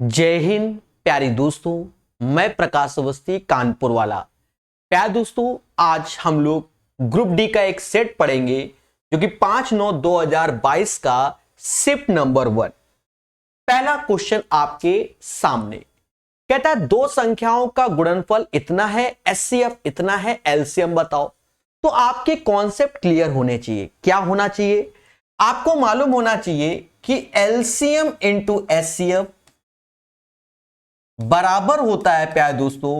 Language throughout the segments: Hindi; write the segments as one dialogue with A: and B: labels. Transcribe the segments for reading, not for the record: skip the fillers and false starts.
A: जय हिंद प्यारे दोस्तों, मैं प्रकाश अवस्थी कानपुर वाला। प्यारे दोस्तों, आज हम लोग ग्रुप डी का एक सेट पढ़ेंगे जो कि 5/9/2022 का शिफ्ट नंबर 1। पहला क्वेश्चन आपके सामने कहता है दो संख्याओं का गुणनफल इतना है, एचसीएफ इतना है, एलसीएम बताओ। तो आपके कॉन्सेप्ट क्लियर होने चाहिए। क्या होना चाहिए? आपको मालूम होना चाहिए कि एलसीएम इंटू एचसीएफ बराबर होता है प्यारे दोस्तों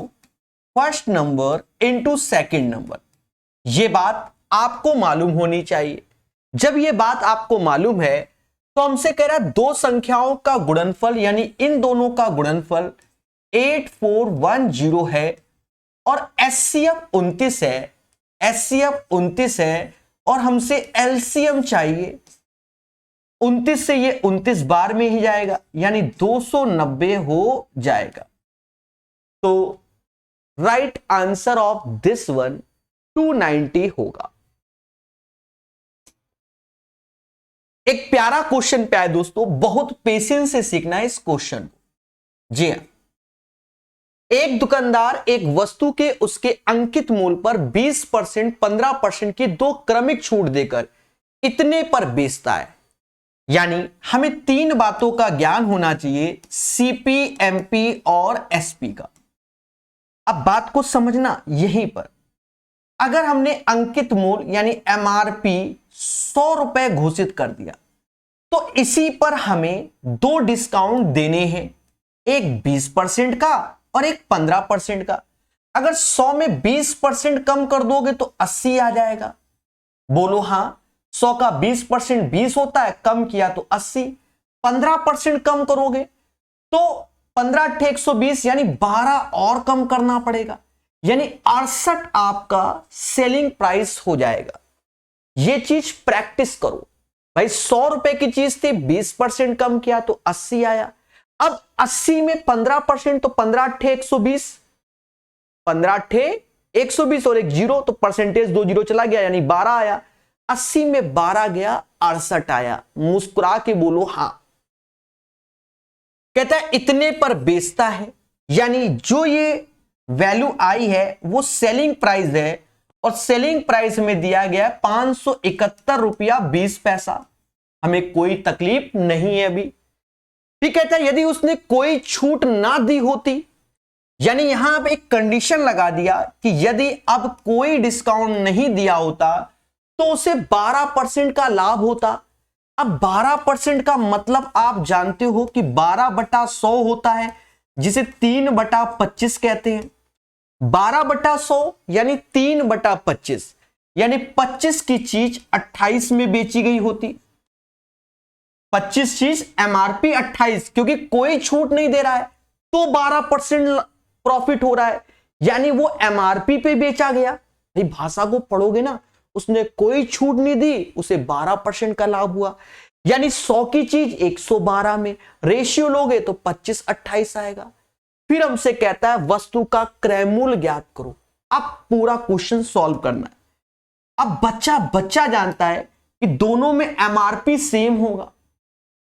A: first number into second number. यह बात आपको मालूम होनी चाहिए। जब यह बात आपको मालूम है तो हमसे कह रहा है दो संख्याओं का गुणनफल यानी इन दोनों का गुणनफल 8410 है और एचसीएफ 29 है, एचसीएफ 29 है और हमसे एलसीएम चाहिए। 29 से ये 29 बार में ही जाएगा यानी 290 हो जाएगा। तो right answer of this one 290 होगा। एक प्यारा क्वेश्चन प्यारे दोस्तों, बहुत पेशेंस से सीखना है इस क्वेश्चन को। जी हां, एक दुकानदार एक वस्तु के उसके अंकित मूल्य पर 20%, 15% की दो क्रमिक छूट देकर इतने पर बेचता है। यानी हमें तीन बातों का ज्ञान होना चाहिए, सीपी, एमपी और एसपी का। अब बात को समझना यहीं पर, अगर हमने अंकित मूल्य यानी एमआरपी 100 रुपए घोषित कर दिया तो इसी पर हमें दो डिस्काउंट देने हैं, एक 20% का और एक 15% का। अगर 100 में 20% कम कर दोगे तो 80 आ जाएगा। बोलो हां, 100 का 20% 20 होता है, कम किया तो 80। 15% कम करोगे तो 15 120 यानी 12 और कम करना पड़ेगा, यानी 68 आपका सेलिंग प्राइस हो जाएगा। यह चीज प्रैक्टिस करो भाई। 100 रुपए की चीज थी, 20% कम किया तो 80 आया। अब 80 में 15% तो 15 120, 15 120 और एक जीरो तो परसेंटेज 2 जीरो चला गया यानी 12 आया। 80 में 12 गया 68 आया। मुस्कुरा के बोलो हां। कहता है इतने पर बेचता है, यानी जो ये वैल्यू आई है वो सेलिंग प्राइस है और सेलिंग प्राइस में दिया गया 571 रुपया 20 पैसा। हमें कोई तकलीफ नहीं है अभी। फिर कहता है यदि उसने कोई छूट ना दी होती, यानी यहां पे एक कंडीशन लगा दिया कि यदि अब कोई डिस्काउंट नहीं दिया होता तो उसे 12% का लाभ होता। अब 12% का मतलब आप जानते हो कि 12/100 होता है, जिसे 3/25 कहते हैं। 12/100 यानी 3/25, यानी 25 की चीज 28 में बेची गई होती। 25 चीज एमआरपी 28, क्योंकि कोई छूट नहीं दे रहा है तो 12% प्रॉफिट हो रहा है, यानी वो एमआरपी पे बेचा गया। भाई भाषा को पढ़ोगे ना, उसने कोई छूट नहीं दी, उसे 12% का लाभ हुआ। यानी 100 की चीज 112 में, रेशियो लोगे तो 25 28 आएगा। फिर हमसे कहता है वस्तु का क्रय मूल्य ज्ञात करो। अब पूरा क्वेश्चन सॉल्व करना है। अब बच्चा जानता है कि दोनों में एमआरपी सेम होगा।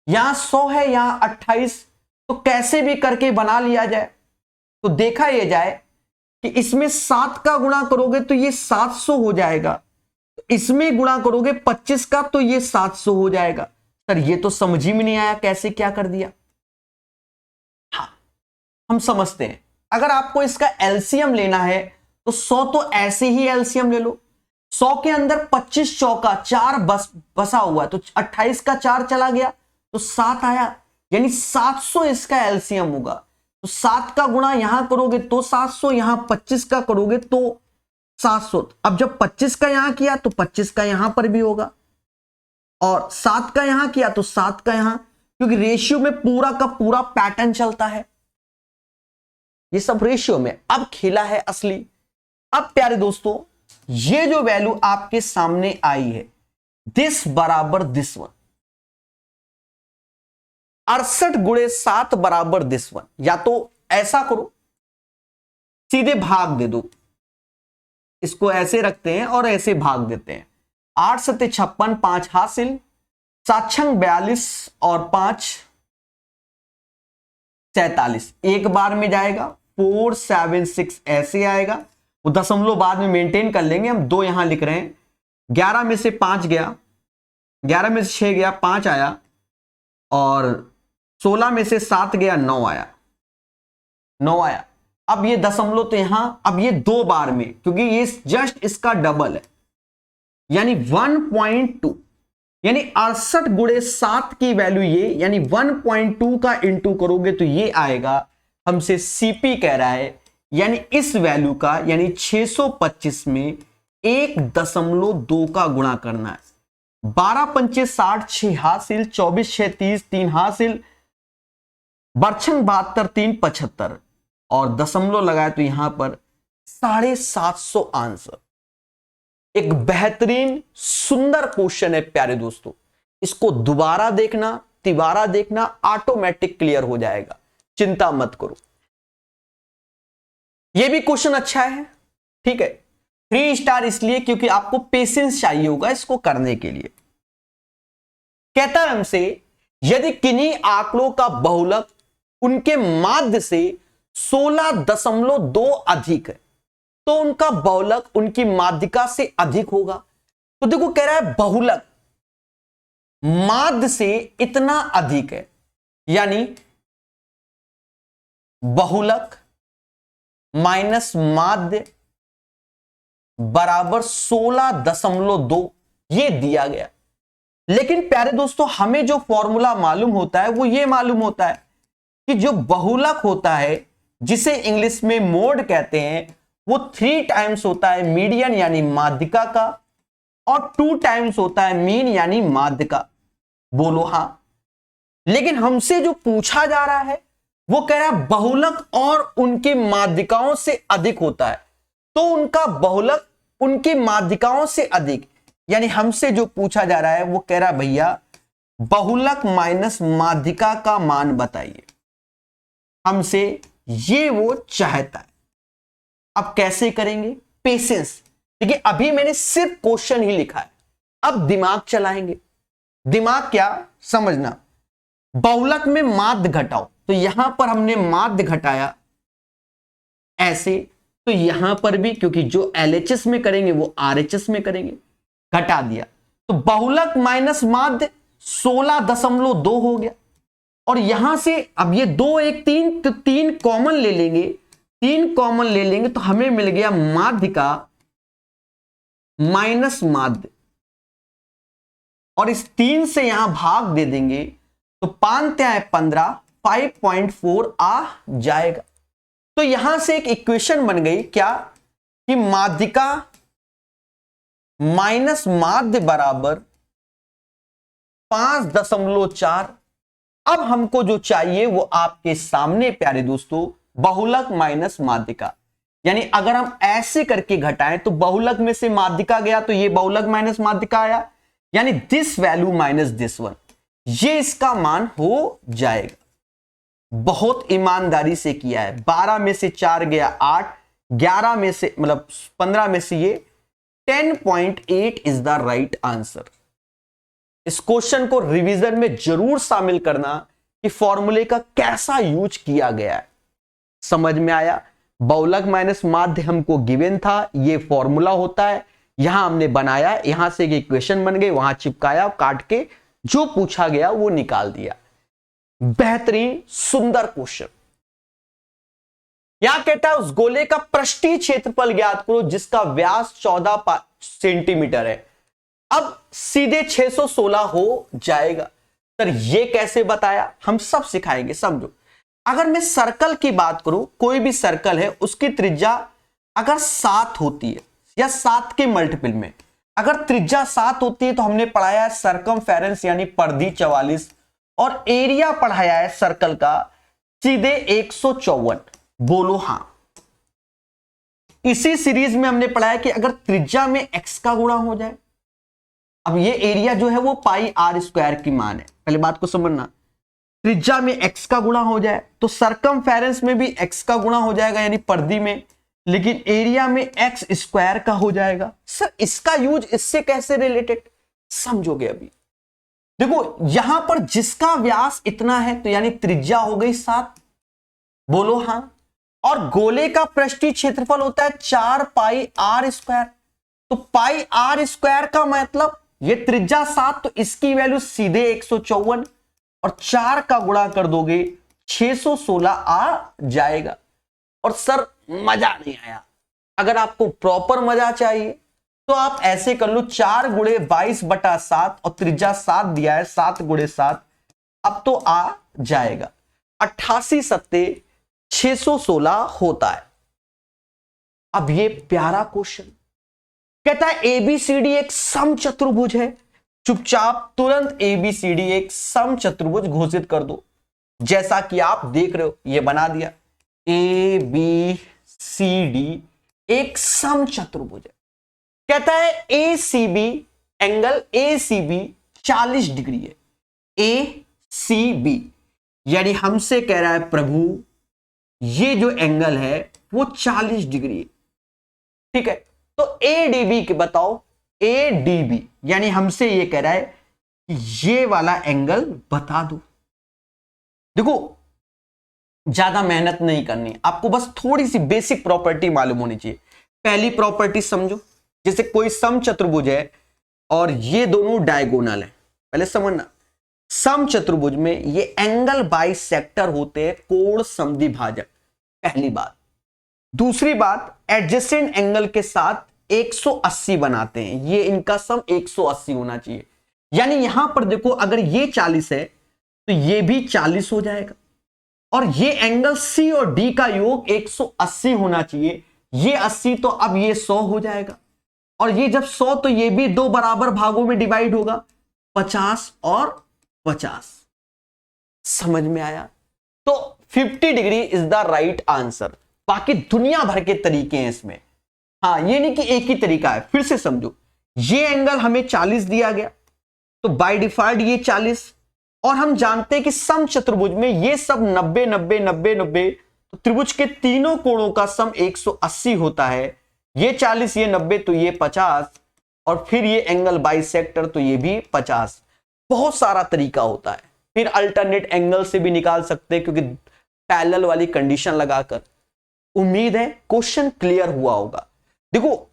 A: यहां 100 है, यहां 28, तो कैसे भी करके बना लिया जाए। तो देखा यह जाए कि इसमें 7 का गुणा करोगे तो ये 700 हो जाएगा, इसमें गुणा करोगे 25 का तो ये 700 हो जाएगा। सर ये तो समझ ही में नहीं आया, कैसे क्या कर दिया। हाँ, हम समझते हैं। अगर आपको इसका एलसीएम लेना है तो 100 तो ऐसे ही एलसीएम ले लो। 100 के अंदर 25 चौका 4 बसा हुआ है तो 28 का 4 चला गया तो 7 आया, यानी 700 इसका एलसीएम होगा। तो 7 का गुणा यहां करोगे तो 700, यहां 25 का करोगे तो 700। अब जब 25 का यहां किया तो 25 का यहां पर भी होगा और 7 का यहां किया तो 7 का यहां, क्योंकि रेशियो में पूरा का पूरा पैटर्न चलता है। ये सब रेशियो में। अब खेला है असली। अब प्यारे दोस्तों, ये जो वैल्यू आपके सामने आई है, दिस बराबर दिस वन, 68 गुणे 7 बराबर दिस वन। या तो ऐसा करो, सीधे भाग दे दो, इसको ऐसे रखते हैं और ऐसे भाग देते हैं। 8 7 56, 5 हासिल, 7 6 42 और 5 47 एक बार में जाएगा, 476 ऐसे आएगा, वो दशमलव बाद में मेंटेन कर लेंगे हम, 2 यहां लिख रहे हैं। 11 में से 5 गया, 11 में से 6 गया, 5 आया, और 16 में से 7 गया, 9 आया, 9 आया। अब ये दशमलव तो यहां, अब ये 2 बार में, क्योंकि ये जस्ट इसका डबल है, यानी 1.2, यानी 68 गुणे 7 की वैल्यू ये, यानी 1.2 का इंटू करोगे तो ये आएगा। हमसे सीपी कह रहा है, यानी इस वैल्यू का, यानी 625 में 1.2 का गुणा करना है। 12 पंचे 60, 6 हासिल, 24 6 30, 3 हासिल, बरछंग 72, 3 75, और दशमलव लगाए तो यहां पर 750 आंसर। एक बेहतरीन सुंदर क्वेश्चन है प्यारे दोस्तों, इसको दोबारा देखना, तिबारा देखना, ऑटोमेटिक क्लियर हो जाएगा, चिंता मत करो। यह भी क्वेश्चन अच्छा है, ठीक है। 3 स्टार इसलिए क्योंकि आपको पेशेंस चाहिए होगा इसको करने के लिए। कहता है हमसे, यदि किन्हीं आंकड़ों का बहुलक उनके माध्य से 16.2 अधिक है तो उनका बहुलक उनकी माध्यिका से अधिक होगा। तो देखो कह रहा है बहुलक माध्य से इतना अधिक है, यानी बहुलक माइनस माध्य बराबर 16.2 ये दिया गया। लेकिन प्यारे दोस्तों हमें जो फॉर्मूला मालूम होता है वो ये मालूम होता है कि जो बहुलक होता है, जिसे इंग्लिश में मोड कहते हैं, वो 3 टाइम्स होता है मीडियन यानी माध्यिका का, और 2 टाइम्स होता है मीन यानी माध्य का। बोलो हां। लेकिन हमसे जो पूछा जा रहा है वो कह रहा है बहुलक और उनकी माध्यिकाओं से अधिक होता है, तो उनका बहुलक उनकी माध्यिकाओं से अधिक, यानी हमसे जो पूछा जा रहा है वो कह रहा है भैया बहुलक माइनस माध्यिका का मान बताइए। हमसे ये वो चाहता है। अब कैसे करेंगे? पेशेंस। देखिए अभी मैंने सिर्फ क्वेश्चन ही लिखा है, अब दिमाग चलाएंगे। दिमाग क्या समझना, बहुलक में माध्य घटाओ, तो यहां पर हमने माध्य घटाया ऐसे, तो यहां पर भी क्योंकि जो LHS में करेंगे वो RHS में करेंगे, घटा दिया, तो बहुलक माइनस माध्य 16.2 हो गया। और यहां से अब ये 2 1 3, तो 3 कॉमन ले लेंगे, 3 कॉमन ले लेंगे तो हमें मिल गया माध्यिका माइनस माध्य, और इस 3 से यहां भाग दे देंगे तो 5 है 15, 5.4 आ जाएगा। तो यहां से एक इक्वेशन बन गई क्या कि माध्यिका माइनस माध्य बराबर 5.4। अब हमको जो चाहिए वो आपके सामने प्यारे दोस्तों, बहुलक माइनस माध्यिका, यानी अगर हम ऐसे करके घटाएं तो बहुलक में से माध्यिका गया तो ये बहुलक माइनस माध्यिका आया, यानी this value minus this one, ये इसका मान हो जाएगा। बहुत ईमानदारी से किया है। 12 में से 4 गया 8, 11 में से मतलब 15 में से ये 10.8 इज द राइट आंसर। इस क्वेश्चन को रिवीजन में जरूर शामिल करना कि फॉर्मूले का कैसा यूज किया गया है। समझ में आया? बहुलक माइनस माध्य हमको गिवन था, ये फॉर्मूला होता है, यहां हमने बनाया, यहां से एक इक्वेशन बन गई, वहां चिपकाया, काट के जो पूछा गया वो निकाल दिया। बेहतरीन सुंदर क्वेश्चन। यहां कहता है उस गोले का पृष्ठीय क्षेत्रफल ज्ञात करो जिसका व्यास 14 सेंटीमीटर है। अब सीधे 616 हो जाएगा। सर ये कैसे बताया? हम सब सिखाएंगे, समझो। अगर मैं सर्कल की बात करूं, कोई भी सर्कल है उसकी त्रिज्या अगर 7 होती है या 7 के मल्टीपल में अगर त्रिज्या 7 होती है तो हमने पढ़ाया है सर्कमफेरेंस यानी परिधि 44, और एरिया पढ़ाया है सर्कल का सीधे 154। बोलो हां। इसी सीरीज में हमने पढ़ाया कि अगर त्रिज्या में x का गुणा हो जाए, अब ये एरिया जो है वो पाई r स्क्वायर की मान है, पहले बात को समझना। त्रिज्या में x का गुणा हो जाए तो सर्कमफेरेंस में भी x का गुणा हो जाएगा यानी परिधि में, लेकिन एरिया में x स्क्वायर का हो जाएगा। सर इसका यूज इससे कैसे रिलेटेड, समझोगे अभी। देखो यहां पर जिसका व्यास इतना है तो यानी त्रिज्या हो गई 7, बोलो हां। और गोले का पृष्ठीय क्षेत्रफल होता है 4 पाई आर स्क्वायर। तो पाई आर स्क्वायर का मतलब ये त्रिज्या 7, तो इसकी वैल्यू सीधे 154 और 4 का गुणा कर दोगे 616 आ जाएगा। और सर मजा नहीं आया। अगर आपको प्रॉपर मजा चाहिए तो आप ऐसे कर लो, 4 गुणे 22/7 और त्रिज्या 7 दिया है, 7 गुणे 7, अब तो आ जाएगा 88 सत्ते 616 होता है। अब ये प्यारा क्वेश्चन कहता है एबीसीडी एक समचतुर्भुज है। चुपचाप तुरंत एबीसीडी एक समचतुर्भुज घोषित कर दो, जैसा कि आप देख रहे हो ये बना दिया। एबीसीडी एक समचतुर्भुज है। कहता है एसीबी, एंगल एसीबी 40 डिग्री है। एसीबी यानी हमसे कह रहा है प्रभु ये जो एंगल है वो 40 डिग्री है। ठीक है, तो एडीबी के बताओ, एडीबी यानी हमसे ये कह रहा है कि ये वाला एंगल बता दो। देखो ज्यादा मेहनत नहीं करनी, आपको बस थोड़ी सी बेसिक प्रॉपर्टी मालूम होनी चाहिए। पहली प्रॉपर्टी समझो, जैसे कोई समचतुर्भुज है और ये दोनों डायगोनल है, पहले समझना। समचतुर्भुज में ये एंगल बाइसेक्टर होते हैं, कोण समद्विभाजक, पहली बात। दूसरी बात, एडजेसेंट एंगल के साथ 180 बनाते हैं, ये इनका सम 180 होना चाहिए। यानी यहां पर देखो अगर ये 40 है तो ये भी 40 हो जाएगा, और ये एंगल सी और डी का योग 180 होना चाहिए। ये 80 तो अब ये 100 हो जाएगा, और ये जब 100 तो ये भी 2 बराबर भागों में डिवाइड होगा, 50 और 50। समझ में आया? तो 50 degree is the right answer. बाकी दुनिया भर के तरीके हैं इसमें, हाँ ये नहीं कि एक ही तरीका है। फिर से समझो, ये एंगल हमें 40 दिया गया तो बाय डिफॉल्ट ये 40, और हम जानते हैं कि समचतुर्भुज में ये सब 90 90 90 90, तो त्रिभुज के तीनों कोणों का सम 180 होता है। ये 40 ये 90 तो ये 50, और फिर ये एंगल बाइसेक्टर तो ये भी 50। बहुत सारा तरीका होता है। फिर अल्टरनेट एंगल से भी निकाल सकते हैं, क्योंकि पैरेलल वाली कंडीशन लगाकर। उम्मीद है क्वेश्चन क्लियर हुआ होगा। देखो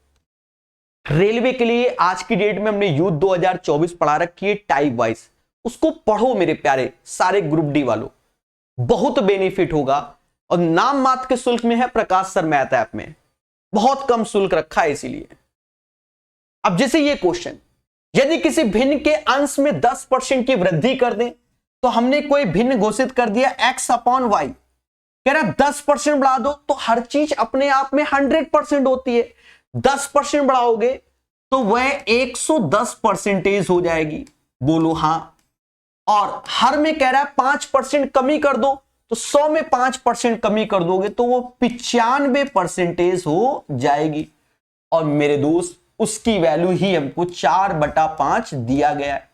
A: रेलवे के लिए आज की डेट में हमने यूथ 2024 पढ़ा रखी है टाइप वाइज, उसको पढ़ो मेरे प्यारे सारे ग्रुप डी वालों, बहुत बेनिफिट होगा। और नाम मात्र के शुल्क में है, प्रकाश सर मैथ ऐप में बहुत कम शुल्क रखा है इसीलिए। अब जैसे ये क्वेश्चन, यदि किसी भिन्न के अंश में 10% की वृद्धि कर दें, तो हमने कोई भिन्न घोषित कर दिया x/y, कह रहा 10% बढ़ा दो, तो हर चीज अपने आप में 100% होती है। 10% बढ़ाओगे तो वह 110% हो जाएगी, बोलो हां। और हर में कह रहा है 5% कमी कर दो, तो 100 में 5% कमी कर दोगे तो वो 95% हो जाएगी। और मेरे दोस्त उसकी वैल्यू ही हमको 4/5 दिया गया है।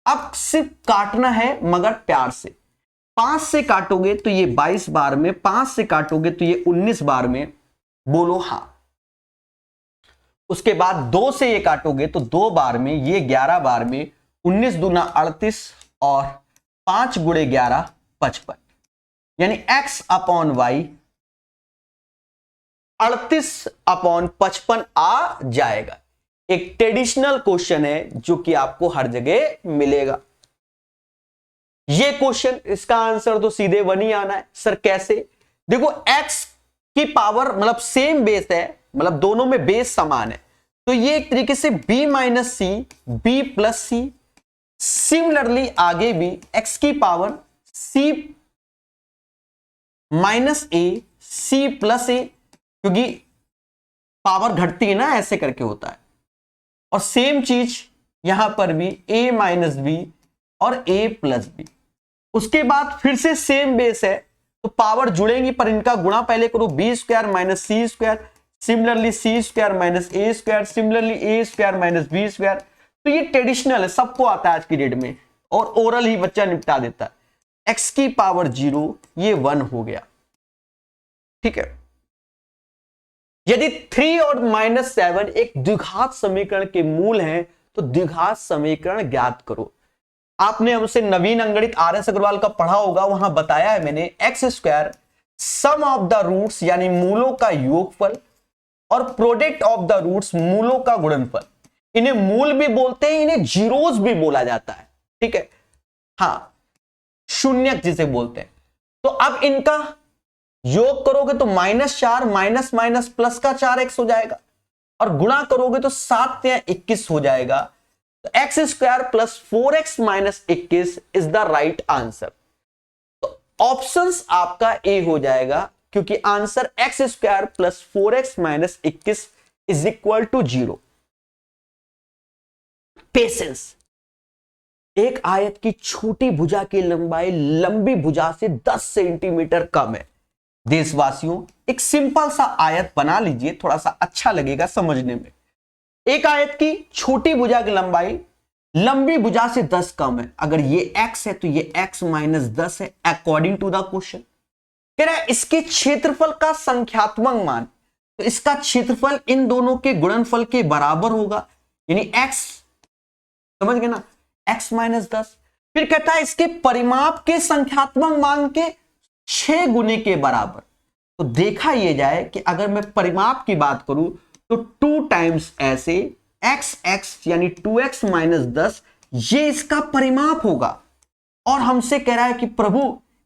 A: अब सिर्फ काटना है मगर प्यार से। 5 से काटोगे तो ये 22 बार में, 5 से काटोगे तो ये 19 बार में, बोलो हां। उसके बाद 2 से ये काटोगे तो 2 बार में, ये 11 बार में, 19 दूना 38 और 5 गुणे 11 55, यानी x/y 38/55 आ जाएगा। एक ट्रेडिशनल क्वेश्चन है जो कि आपको हर जगह मिलेगा। ये क्वेश्चन, इसका आंसर तो सीधे 1 ही आना है। सर कैसे? देखो x की पावर मतलब सेम बेस है, मतलब दोनों में बेस समान है, तो ये एक तरीके से b माइनस सी b प्लस सी। सिमिलरली आगे भी x की पावर c माइनस ए सी प्लस ए, क्योंकि पावर घटती है ना, ऐसे करके होता है। और सेम चीज यहां पर भी a माइनस बी और a प्लस बी। उसके बाद फिर से सेम बेस है तो पावर जुड़ेंगी, पर इनका गुणा पहले करो, b square minus c square, similarly c square minus a square, similarly a square minus b square. तो ये ट्रेडिशनल है, सबको आता है आज की डेट में, और ओरल ही बच्चा निपटा देता है। x की पावर 0 ये 1 हो गया, ठीक है। यदि 3 और -7 एक द्विघात समीकरण के मूल हैं तो द्विघात समीकरण ज्ञात करो। आपने हमसे नवीन अंगणित RS अग्रवाल का पढ़ा होगा, वहां बताया है मैंने x² some of the roots यानी मूलों का योगफल, और प्रोडक्ट ऑफ द रूट्स मूलों का गुणनफल। इन्हें मूल भी बोलते हैं, इन्हें जीरोस भी बोला जाता है, ठीक है। हाँ, शून्यक जिसे बोलते हैं। तो अब इनका योग करोगे तो -4 माइनस माइनस प्लस का 4x हो जाएगा, और गुणा करोगे तो 7 या 21 हो जाएगा। तो x square plus 4x minus 21 is the right answer. तो ऑप्शंस आपका ए हो जाएगा, क्योंकि answer x square plus 4x minus 21 is equal to 0। Patience. एक आयत की छोटी भुजा की लंबाई लंबी भुजा से 10 सेंटीमीटर कम है। देशवासियों, एक सिंपल सा आयत बना लीजिए, थोड़ा सा अच्छा लगेगा समझने में। एक आयत की छोटी भुजा की लंबाई लंबी भुजा से 10 कम है। अगर ये x है तो ये x माइनस 10 है, अकॉर्डिंग टू द क्वेश्चन। कह रहा है इसके क्षेत्रफल का संख्यात्मक मान, तो इसका क्षेत्रफल इन दोनों के गुणनफल के बराबर होगा, यानी x, समझ गए ना, x माइनस 10। फिर कहता है इसके परिमाप के संख्यात्मक मान के 6 गुने के बराबर। तो देखा यह जाए कि अगर मैं परिमाप की बात करूं तो 2 टाइम्स ऐसे x यानी 2x माइनस 10, ये इसका परिमाप होगा। और हमसे कह रहा है कि प्रभु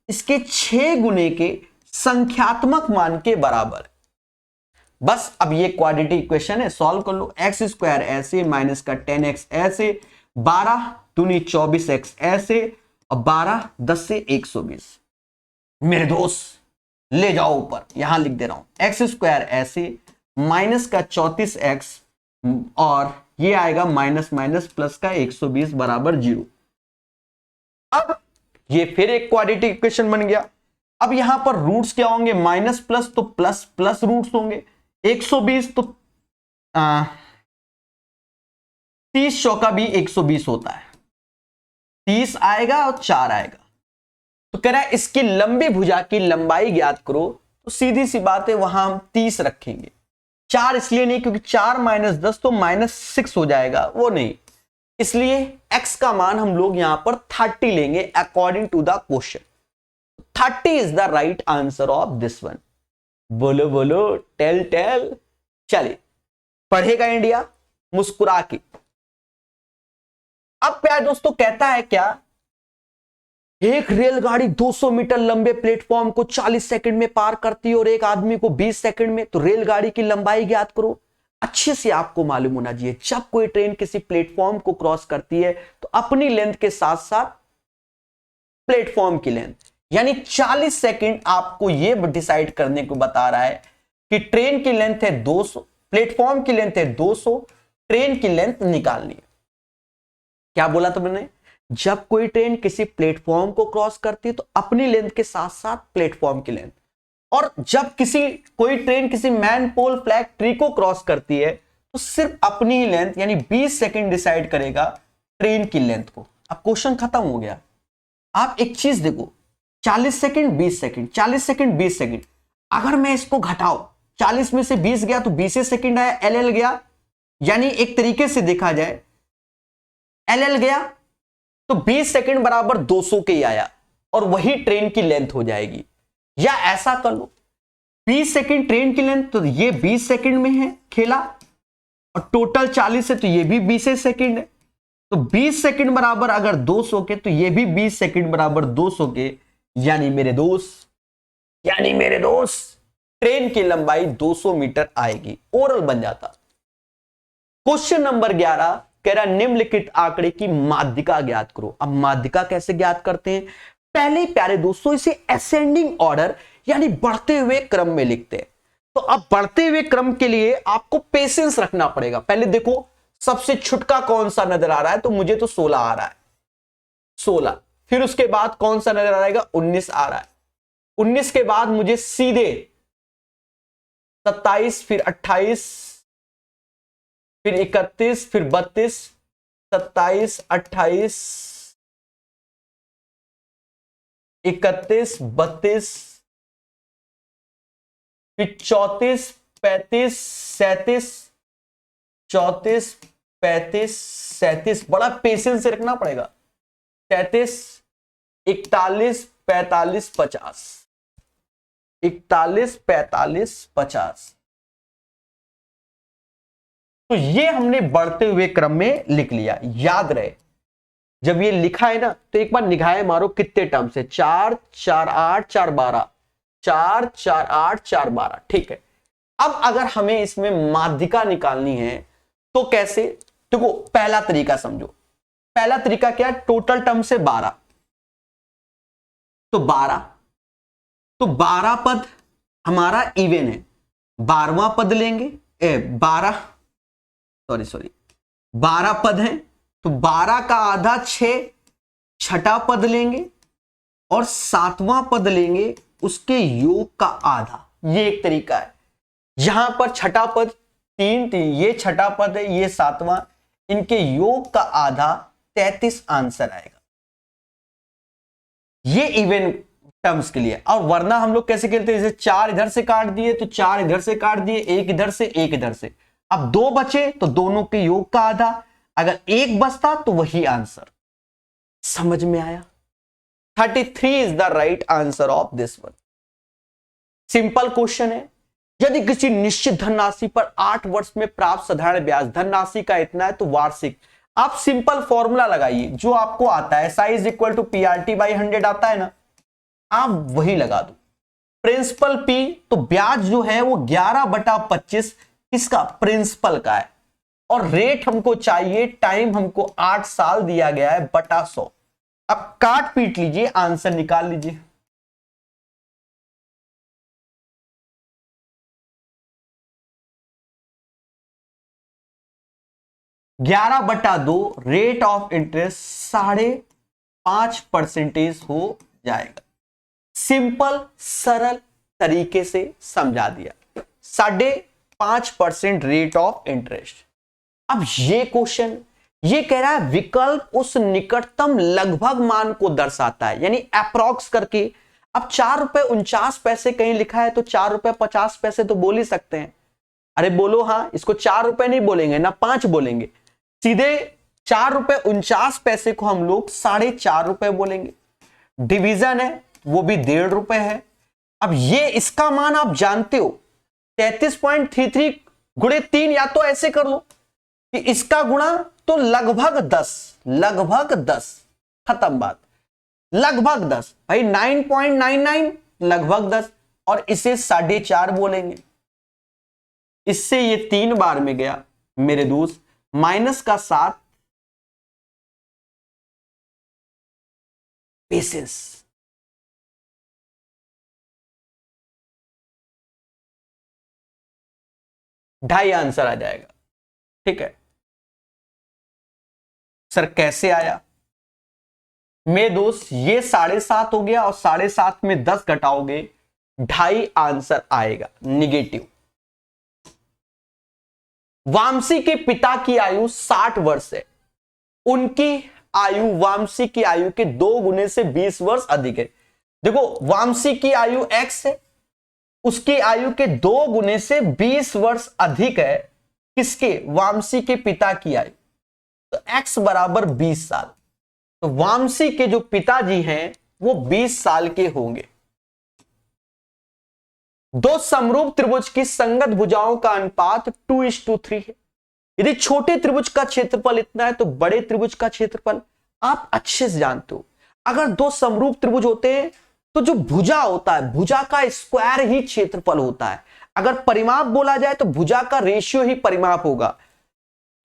A: इसके 6 गुने के संख्यात्मक मान के बराबर। बस अब ये क्वाड्रेटिक इक्वेशन है, सॉल्व कर लो। एक्स स्क्वायर ऐसे माइनस का 10x ऐसे, 12 दूनी 24x ऐसे, और 12 10 से 120। मेरे दोस्त ले जाओ ऊपर, यहां लिख दे रहा हूं एक्स स्क्वायर ऐसे माइनस का 34x, और ये आएगा माइनस माइनस प्लस का 120 बराबर 0। अब ये फिर एक क्वाड्रेटिक इक्वेशन बन गया। अब यहां पर रूट्स क्या होंगे, माइनस प्लस तो प्लस प्लस रूट्स होंगे। 120 तो 30 चौका भी 120 होता है, 30 आएगा और 4 आएगा। तो कह रहा है इसकी लंबी भुजा की लंबाई ज्ञात करो, तो सीधी सी बात है वहां हम 30 रखेंगे। 4 इसलिए नहीं क्योंकि 4 माइनस 10 तो -6 हो जाएगा, वो नहीं, इसलिए x का मान हम लोग यहां पर 30 लेंगे according to the question. 30 is the right answer of this one. बोलो बोलो, टेल टेल। चलिए, पढ़ेगा इंडिया मुस्कुरा के। अब प्यार दोस्तों कहता है क्या, एक रेलगाड़ी 200 मीटर लंबे प्लेटफॉर्म को 40 सेकंड में पार करती है और एक आदमी को 20 सेकंड में। तो रेलगाड़ी की लंबाई ज्ञात करो। अच्छे से आपको मालूम होना चाहिए, जब कोई ट्रेन किसी प्लेटफॉर्म को क्रॉस करती है तो अपनी लेंथ के साथ साथ प्लेटफॉर्म की लेंथ, यानी 40 सेकंड आपको यह डिसाइड करने को बता रहा है कि ट्रेन की लेंथ है 200, प्लेटफॉर्म की लेंथ है 200, ट्रेन की लेंथ निकालनी है। क्या बोला था मैंने, जब कोई ट्रेन किसी प्लेटफॉर्म को क्रॉस करती है तो अपनी लेंथ के साथ साथ प्लेटफॉर्म की लेंथ, और जब कोई ट्रेन किसी मैन पोल फ्लैग ट्री को क्रॉस करती है तो सिर्फ अपनी ही लेंथ यानी 20 सेकंड डिसाइड करेगा ट्रेन की लेंथ को। अब क्वेश्चन खत्म हो गया। आप एक चीज देखो, 40 सेकंड 20 सेकंड, 40 सेकंड 20 सेकंड, अगर मैं इसको घटाओ 40 में से 20 गया तो 20 सेकंड आया, एल गया, यानी एक तरीके से देखा जाए एल गया तो 20 सेकंड बराबर 200 के ही आया, और वही ट्रेन की लेंथ हो जाएगी। या ऐसा कर लो, 20 सेकंड ट्रेन की लेंथ, तो ये 20 सेकंड में है खेला, और टोटल 40 है तो ये भी 20 सेकंड है। तो 20 सेकंड बराबर अगर 200 के, तो ये भी 20 सेकंड बराबर 200 के, यानी मेरे दोस्त ट्रेन की लंबाई 200 मीटर आएगी। ओरल बन जाता। क्वेश्चन नंबर 11 कह रहा निम्नलिखित आंकड़े की माध्यिका ज्ञात करो। अब माध्यिका कैसे ज्ञात करते हैं, पहले प्यारे दोस्तों इसे असेंडिंग ऑर्डर यानी बढ़ते हुए क्रम में लिखते हैं। तो अब बढ़ते हुए क्रम के लिए आपको पेशेंस रखना पड़ेगा। पहले देखो सबसे छुटका कौन सा नजर आ रहा है, तो मुझे तो 16 आ रहा है, 16। फिर उसके बाद कौन सा नजर आएगा, 19 आ रहा है। 19 के बाद मुझे सीधे 27, फिर 28, फिर 31, फिर 32, 27, 28, 31, 32, फिर 34, 35, 37, 34, 35, 37, बड़ा पेशेंस से रखना पड़ेगा। 33, 41, 45, 50, 41, 45, 50। तो ये हमने बढ़ते हुए क्रम में लिख लिया। याद रहे जब ये लिखा है ना तो एक बार निगाहें मारो कितने टर्म से, 4, 4, 8, 4, 12, 4, 4, 8, 4, 12। ठीक है, अब अगर हमें इसमें माध्यिका निकालनी है तो कैसे? देखो पहला तरीका समझो। पहला तरीका क्या है? टोटल टर्म से 12, तो 12 पद हमारा इवन है, 12वां पद लेंगे, 12 पद हैं तो 12 का आधा 6, छठा पद लेंगे और 7वां पद लेंगे उसके योग का आधा। ये एक तरीका है। यहां पर छठा पद 3, 3, ये छठा पद है, ये 7वां, इनके योग का आधा 33 आंसर आएगा। ये इवन टर्म्स के लिए। और वरना हम लोग कैसे खेलते हैं? जैसे 4 इधर से काट दिए तो 4 इधर से काट दिए, 1 इधर से 1 इधर से, अब 2 बचे तो दोनों के योग का आधा, अगर 1 बचता तो वही आंसर। समझ में आया? 33 is the right answer of this one. Simple question है। यदि किसी निश्चित धनराशि पर 8 वर्ष में प्राप्त साधारण ब्याज धनराशि का इतना है तो वार्षिक, आप सिंपल फॉर्मूला लगाइए जो आपको आता है, Sai is equal to PRT/100 आता है ना, आप वही लगा दो। प्रिंसिपल P, तो ब्याज जो है वो 11/25 इसका प्रिंसिपल का है, और रेट हमको चाहिए, टाइम हमको 8 साल दिया गया है बटा 100। अब काट पीट लीजिए, आंसर निकाल लीजिए। ग्यारह बटा 2 रेट ऑफ इंटरेस्ट 5.5% हो जाएगा। सिंपल सरल तरीके से समझा दिया, 5.5% रेट ऑफ इंटरेस्ट। अब ये क्वेश्चन ये कह रहा है विकल्प उस निकटतम लगभग मान को दर्शाता है, यानी अप्रॉक्स करके। अब 4.49 कहीं लिखा है तो 4.50 तो बोल ही सकते हैं। अरे बोलो हाँ, इसको 4 रुपए नहीं बोलेंगे ना 5 बोलेंगे, सीधे 4.49 को हम लोग 4.5 बोलेंगे। डिवीजन है वो भी 1.5 रुपए है। अब ये इसका मान आप जानते हो 33.33 गुणे 3, या तो ऐसे कर लो कि इसका गुणा तो लगभग 10, खत्म बात। लगभग 10 भाई, 9.99 लगभग 10, और इसे 4.5 बोलेंगे। इससे ये 3 बार में गया मेरे दोस्त, माइनस का 7, पेशेंस। ढाई आंसर आ जाएगा। ठीक है सर, कैसे आया? मेरे दोस्त ये 7.5 हो गया, और 7.5 में 10 घटाओगे 2.5 आंसर आएगा निगेटिव। वामसी के पिता की आयु 60 वर्ष है, उनकी आयु वामसी की आयु के 2 गुने से 20 वर्ष अधिक है। देखो वामसी की आयु x है, उसकी आयु के 2 गुने से 20 वर्ष अधिक है किसके? वामसी के पिता की आयु। तो x बराबर 20 साल, तो वामसी के जो पिताजी हैं वो 20 साल के होंगे। दो समरूप त्रिभुज की संगत भुजाओं का अनुपात 2:3 है। यदि छोटे त्रिभुज का क्षेत्रफल इतना है तो बड़े त्रिभुज का क्षेत्रफल आप अच्छे से जानते हो। अगर दो समरूप त्रिभुज होते हैं तो जो भुजा होता है, भुजा का स्क्वायर ही क्षेत्रफल होता है। अगर परिमाप बोला जाए तो भुजा का रेशियो ही परिमाप होगा।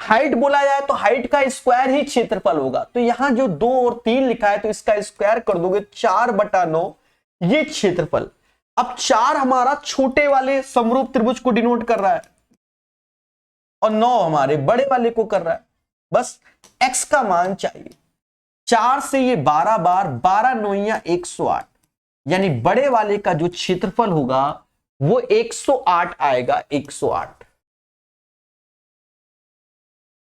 A: हाइट बोला जाए तो हाइट का स्क्वायर ही क्षेत्रफल होगा। तो यहां जो 2 और 3 लिखा है तो इसका स्क्वायर कर दोगे 4/9, ये क्षेत्रफल। अब 4 हमारा छोटे वाले समरूप त्रिभुज को डिनोट कर रहा है और 9 हमारे बड़े वाले को कर रहा है। बस x का मान चाहिए। 4 से ये 12 बार, 12 9 108, यानी बड़े वाले का जो क्षेत्रफल होगा वो 108 आएगा, 108।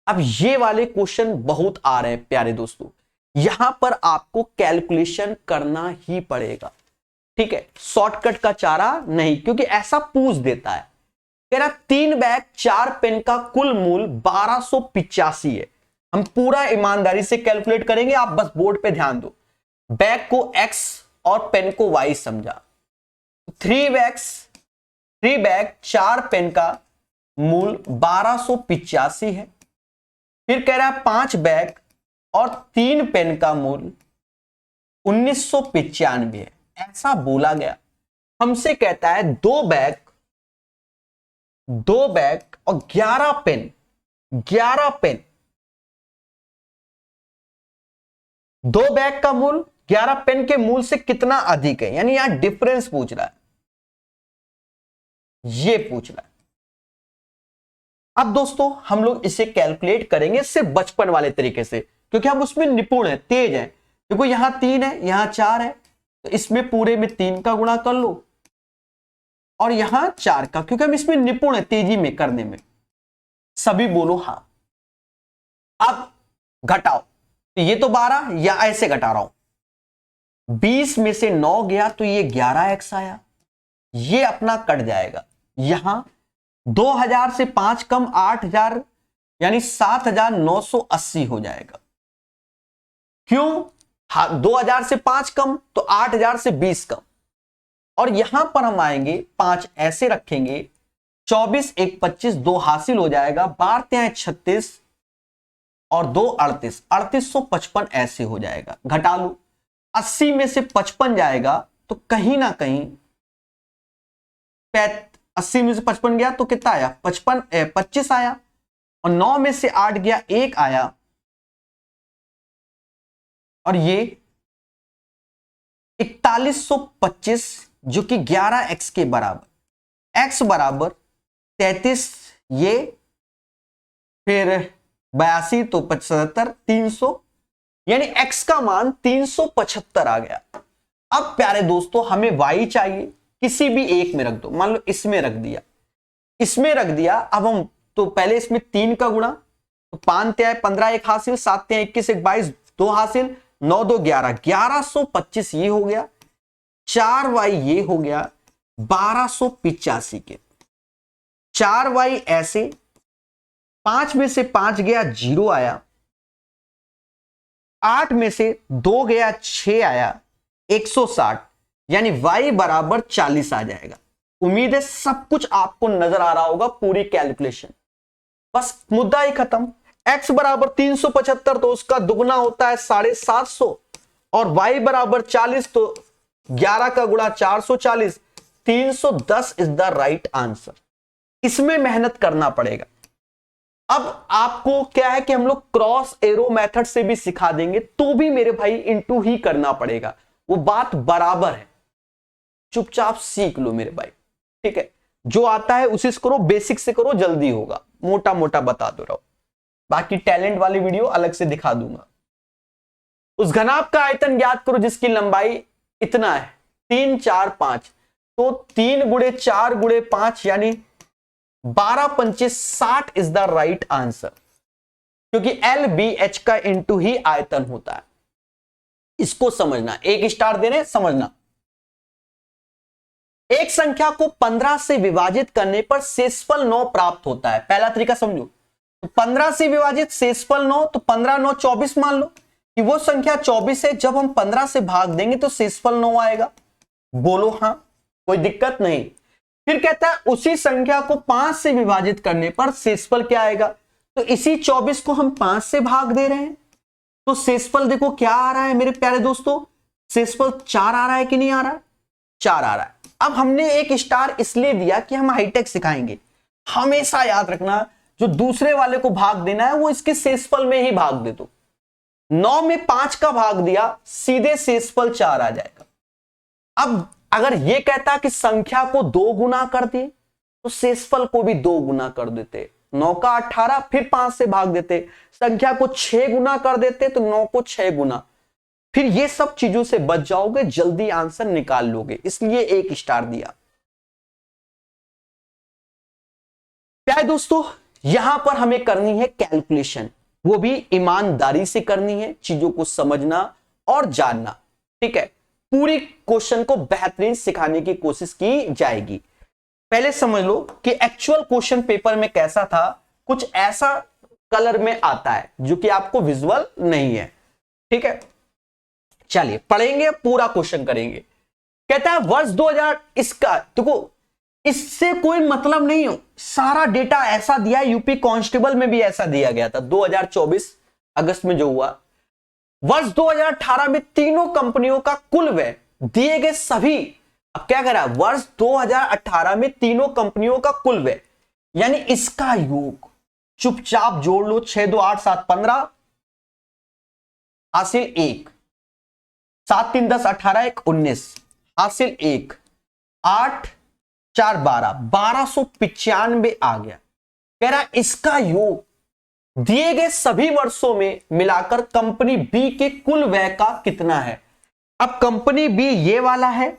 A: अब ये वाले क्वेश्चन बहुत आ रहे हैं प्यारे दोस्तों, यहां पर आपको कैलकुलेशन करना ही पड़ेगा। ठीक है, शॉर्टकट का चारा नहीं, क्योंकि ऐसा पूछ देता है। कह रहा 3 बैग 4 पेन का कुल मूल 1285 है। हम पूरा ईमानदारी से कैलकुलेट करेंगे, आप बस बोर्ड पे ध्यान दो। बैग को x और पेन को y समझा। थ्री बैग 4 पेन का मूल 1285 है। फिर कह रहा है 5 बैग और 3 पेन का मूल 1995 है, ऐसा बोला गया। हमसे कहता है 2 बैग और 11 पेन 2 बैग का मूल 11 पेन के मूल से कितना अधिक है, यानी यहां डिफरेंस पूछ रहा है, ये पूछ रहा है। अब दोस्तों हम लोग इसे कैलकुलेट करेंगे सिर्फ बचपन वाले तरीके से, क्योंकि हम उसमें निपुण है, तेज है। देखो यहां 3 है, यहां 4 है, तो इसमें पूरे में 3 का गुणा कर लो और यहां 4 का, क्योंकि हम इसमें निपुण है तेजी में करने में। सभी बोलो हां। अब घटाओ, तो ये तो 12 या ऐसे घटा रहा हूं, 20 में से 9 गया तो ये 11x आया, ये अपना कट जाएगा। यहां 2000 से 5 कम 8000 यानी 7980 हो जाएगा। क्यों? 2000 से 5 कम तो 8000 से 20 कम, और यहां पर हम आएंगे 5 ऐसे रखेंगे, 24 1 25 2 हासिल हो जाएगा, 12 36 और 2 38, 3855 ऐसे हो जाएगा। घटा लो, 80 में से 55 जाएगा तो कहीं ना कहीं 80 में से 55 गया तो कितना आया, 25 आया, और 9 में से 8 गया 1 आया, और ये 4125 जो कि 11x के बराबर, x बराबर 33, ये फिर 82 तो 75 300, यानी x का मान 375 आ गया। अब प्यारे दोस्तों हमें y चाहिए, किसी भी एक में रख दो, मान लो इसमें रख दिया, अब हम तो पहले इसमें 3 का गुणा, तो 5 × 15 1 हासिल, 7 × 21 1 22 2 हासिल, 9 2 11 1125 ये हो गया, 4y ये हो गया 1285 के, 4y ऐसे, 5 में से 5 गया 0 आया, 8 में से 2 गया 6 आया, 160, यानी y बराबर 40 आ जाएगा। उम्मीद है सब कुछ आपको नजर आ रहा होगा, पूरी कैलकुलेशन, बस मुद्दा ही खत्म। x बराबर 375 तो उसका दुगना होता है 750, और y बराबर 40 तो 11 का गुणा 440, 310 इज द राइट आंसर। इसमें मेहनत करना पड़ेगा। अब आपको क्या है कि हम लोग क्रॉस एरो मेथड से भी सिखा देंगे, तो भी मेरे भाई इनटू ही करना पड़ेगा, वो बात बराबर है। चुपचाप सीख लो मेरे भाई, ठीक है? जो आता है उसी से करो, बेसिक से करो, जल्दी होगा, मोटा मोटा बता दो रहो, बाकी टैलेंट वाली वीडियो अलग से दिखा दूंगा। उस घनाभ का आयतन ज्ञात करो जिसकी लंबाई इतना है, 3 4 5, तो 3 × 4 × 5 यानी 12 पंचे 60 इज द राइट आंसर, क्योंकि LBH का इंटू ही आयतन होता है। इसको समझना, 1 स्टार दे रहे, समझना। एक संख्या को 15 से विभाजित करने पर शेषफल 9 प्राप्त होता है। पहला तरीका समझो, तो 15 से विभाजित शेषफल 9, तो 15 9 24 मान लो कि वो संख्या 24 है, जब हम 15 से भाग देंगे तो शेषफल 9 आएगा। बोलो हां, कोई दिक्कत नहीं। फिर कहता है उसी संख्या को 5 से विभाजित करने पर शेषफल क्या आएगा, तो इसी 24 को हम 5 से भाग दे रहे हैं, तो शेषफल देखो क्या आ रहा है मेरे प्यारे दोस्तों, शेषफल 4 आ रहा है कि नहीं आ रहा है, 4 आ रहा है। अब हमने 1 स्टार इसलिए दिया कि हम हाईटेक सिखाएंगे। हमेशा याद रखना, जो दूसरे वाले को भाग देना है वो इसके शेषफल में ही भाग दे दो। 9 में 5 का भाग दिया, सीधे शेषफल 4 आ जाएगा। अब अगर ये कहता कि संख्या को 2 गुना कर दिए, तो शेषफल को भी 2 गुना कर देते। 9 का 18, फिर 5 से भाग देते। संख्या को 6 गुना कर देते, तो 9 को 6 गुना। फिर ये सब चीजों से बच जाओगे, जल्दी आंसर निकाल लोगे, इसलिए 1 स्टार दिया। प्यारे दोस्तों, यहां पर हमें करनी है कैलकुलेशन, वो भी ईमानदारी से करनी है, चीजों को समझना और जानना, ठीक है? पूरी क्वेश्चन को बेहतरीन सिखाने की कोशिश की जाएगी। पहले समझ लो कि एक्चुअल क्वेश्चन पेपर में कैसा था, कुछ ऐसा कलर में आता है जो कि आपको विजुअल नहीं है, ठीक है? चलिए पढ़ेंगे, पूरा क्वेश्चन करेंगे। कहता है वर्ष 2000, इसका देखो इससे कोई मतलब नहीं हो, सारा डेटा ऐसा दिया है। यूपी कांस्टेबल में भी ऐसा दिया गया था 2024 अगस्त में जो हुआ। वर्ष 2018 में तीनों कंपनियों का कुल व्यय दिए गए सभी, अब क्या करा, वर्ष 2018 में तीनों कंपनियों का कुल व्यय, यानी इसका योग चुपचाप जोड़ लो, 6 2 8 7 15 हासिल 1, 7 3 10 18 1 19 हासिल 1, 8 4 12 1295 आ गया। कह रहा इसका योग दिए गए सभी वर्षों में मिलाकर कंपनी बी के कुल व्यय का कितना है। अब कंपनी बी ये वाला है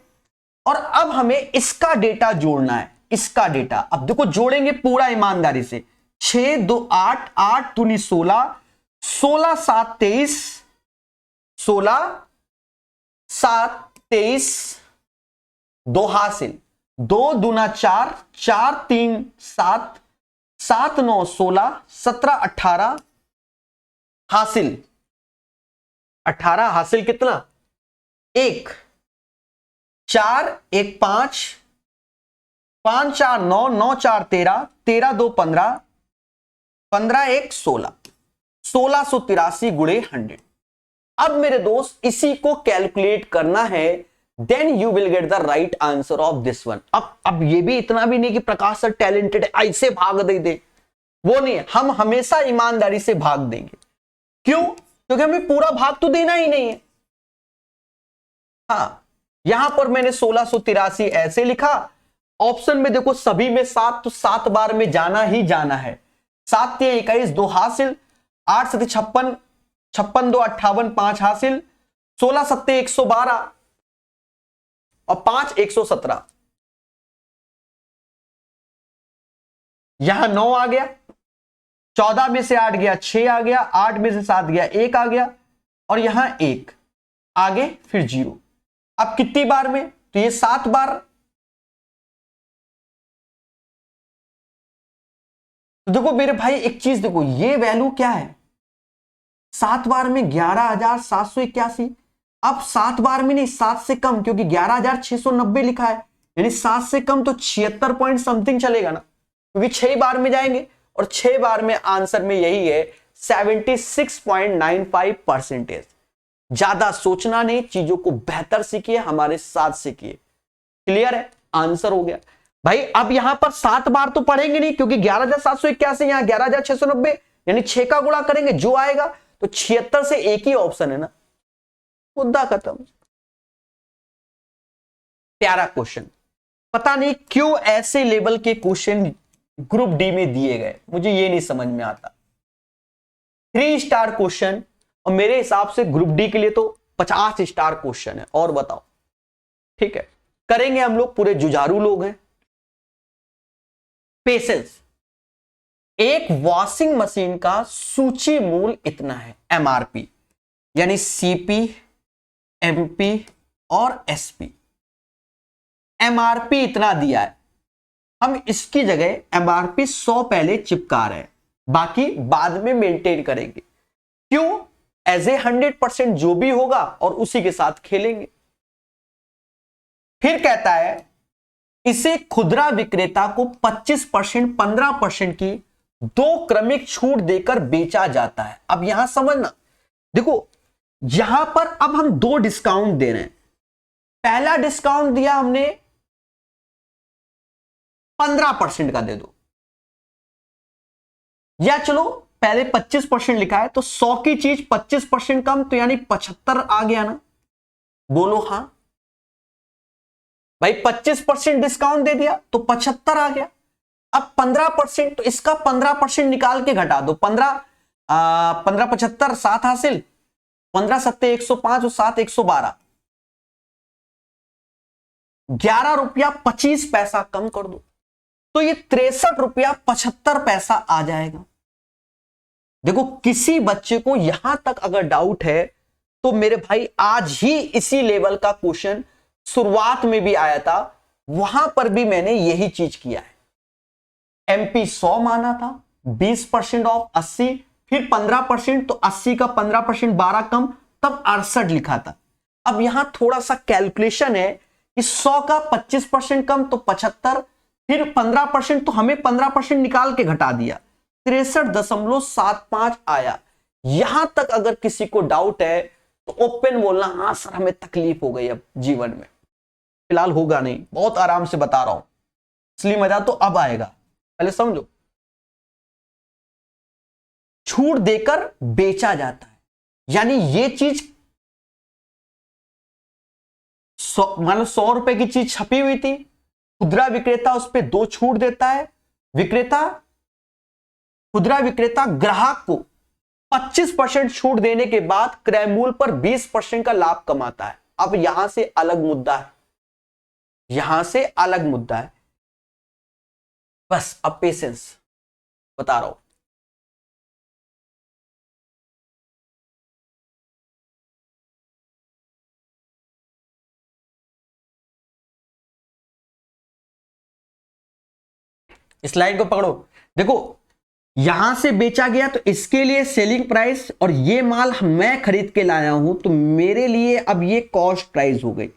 A: और अब हमें इसका डेटा जोड़ना है, इसका डेटा। अब देखो जोड़ेंगे पूरा ईमानदारी से, 6 2 8 8 दूनी 16, 16 7 23, 16 7 23, 2 हासिल, 2 दूना 4, 4 3 7, 7 9 16, 17 18 हासिल, 18 हासिल कितना, 1, 4 1 5, 5 4 9, 9 4 13, 13 2 15, 15 1 16, 1683 गुणे 100। अब मेरे दोस्त इसी को कैलकुलेट करना है, then you will get the right answer of this one. अब ये भी इतना भी नहीं कि प्रकाश सर टैलेंटेड है ऐसे भाग दे, वो नहीं है, हम हमेशा ईमानदारी से भाग देंगे। क्यों? क्योंकि हमें पूरा भाग तो देना ही नहीं है। हाँ, यहां पर मैंने 1683 ऐसे लिखा, ऑप्शन में देखो सभी में 7, तो 7 बार में जाना ही जाना है। 7 3 21, 2 हासिल, 8 7 56, 56 2 58, 5 हासिल, 16 7 112 और 5 117। यहां 9 आ गया, 14 में से 8 गया 6 आ गया, 8 में से 7 गया 1 आ गया और यहां 1 आगे फिर 0। अब कितनी बार में, तो ये 7 बार। तो देखो मेरे भाई एक चीज देखो, ये वैल्यू क्या है, 7 बार में 11,781। अब 7 बार में नहीं, 7 से कम, क्योंकि 11,690 लिखा है, यानी 7 से कम तो 76 पॉइंट समथिंग चलेगा ना, क्योंकि 6 बार में जाएंगे और 6 बार में आंसर में यही है 76.95%। ज्यादा सोचना नहीं, चीजों को बेहतर सीखिए, हमारे साथ सीखिए। क्लियर है? आंसर हो गया भाई। अब यहां पर 7 बार तो पढ़ेंगे नहीं, क्योंकि 11,781 यहां 11,690, यानी 6 का गुणा करेंगे जो आएगा, तो 76 से एक ही ऑप्शन है ना, मुद्दा खत्म। प्यारा क्वेश्चन। पता नहीं क्यों ऐसे लेवल के क्वेश्चन ग्रुप डी में दिए गए, मुझे ये नहीं समझ में आता। 3 स्टार क्वेश्चन, और मेरे हिसाब से ग्रुप डी के लिए तो 50 स्टार क्वेश्चन है। और बताओ, ठीक है, करेंगे हम लोग, पूरे जुझारू लोग हैं। पेशेंस। एक वॉशिंग मशीन का सूची मूल्य इतना है, एमआरपी, यानी सीपी, एमपी और एसपी। एमआरपी इतना दिया है, हम इसकी जगह एमआरपी 100 पहले चिपका रहे हैं, बाकी बाद में मेंटेन करेंगे। क्यों? एज ए 100% जो भी होगा और उसी के साथ खेलेंगे। फिर कहता है इसे खुदरा विक्रेता को 25% 15% की 2 क्रमिक छूट देकर बेचा जाता है। अब यहां समझना, देखो यहां पर अब हम 2 डिस्काउंट दे रहे हैं। पहला डिस्काउंट दिया हमने 15% का दे दो, या चलो पहले 25% लिखा है, तो 100 की चीज 25% कम, तो यानी 75 आ गया ना, बोलो हां भाई। 25% डिस्काउंट दे दिया तो 75 आ गया। अब 15%, तो इसका 15% निकाल के घटा दो, 15 75 7 हासिल, 15 7 105 और 7 112, 11 रुपया 25 पैसा कम कर दो, तो ये 63 रुपया 75 पैसा आ जाएगा। देखो किसी बच्चे को यहां तक अगर डाउट है तो मेरे भाई आज ही इसी लेवल का क्वेश्चन शुरुआत में भी आया था, वहां पर भी मैंने यही चीज किया है। एमपी 100 माना था, 20% ऑफ 80, फिर 15%, तो 80 का 15% 12 कम, तब 68 लिखा था। अब यहां थोड़ा सा कैलकुलेशन है इस 100 का 25% कम तो 75, फिर 15%, तो हमें 15% निकाल के घटा दिया, 63.75 आया। यहां तक अगर किसी को डाउट है तो ओपन बोलना, हाँ सर हमें तकलीफ हो गई अब जीवन में। फिलहाल होगा नहीं, बहुत आराम से बता रहा हूं, असली मजा तो अब आएगा, पहले समझो। छूट देकर बेचा जाता है, यानी ये चीज मान लो 100 रुपए की चीज छपी हुई थी, खुदरा विक्रेता उस पर 2 छूट देता है, खुदरा विक्रेता ग्राहक को 25% छूट देने के बाद क्रय मूल्य पर 20% का लाभ कमाता है। अब यहां से अलग मुद्दा है, यहां से अलग मुद्दा है, बस अब पेशेंस बता रहा हूं। स्लाइड को पकड़ो, देखो यहां से बेचा गया तो इसके लिए सेलिंग प्राइस, और ये माल मैं खरीद के लाया हूं तो मेरे लिए अब ये कॉस्ट प्राइस हो गई।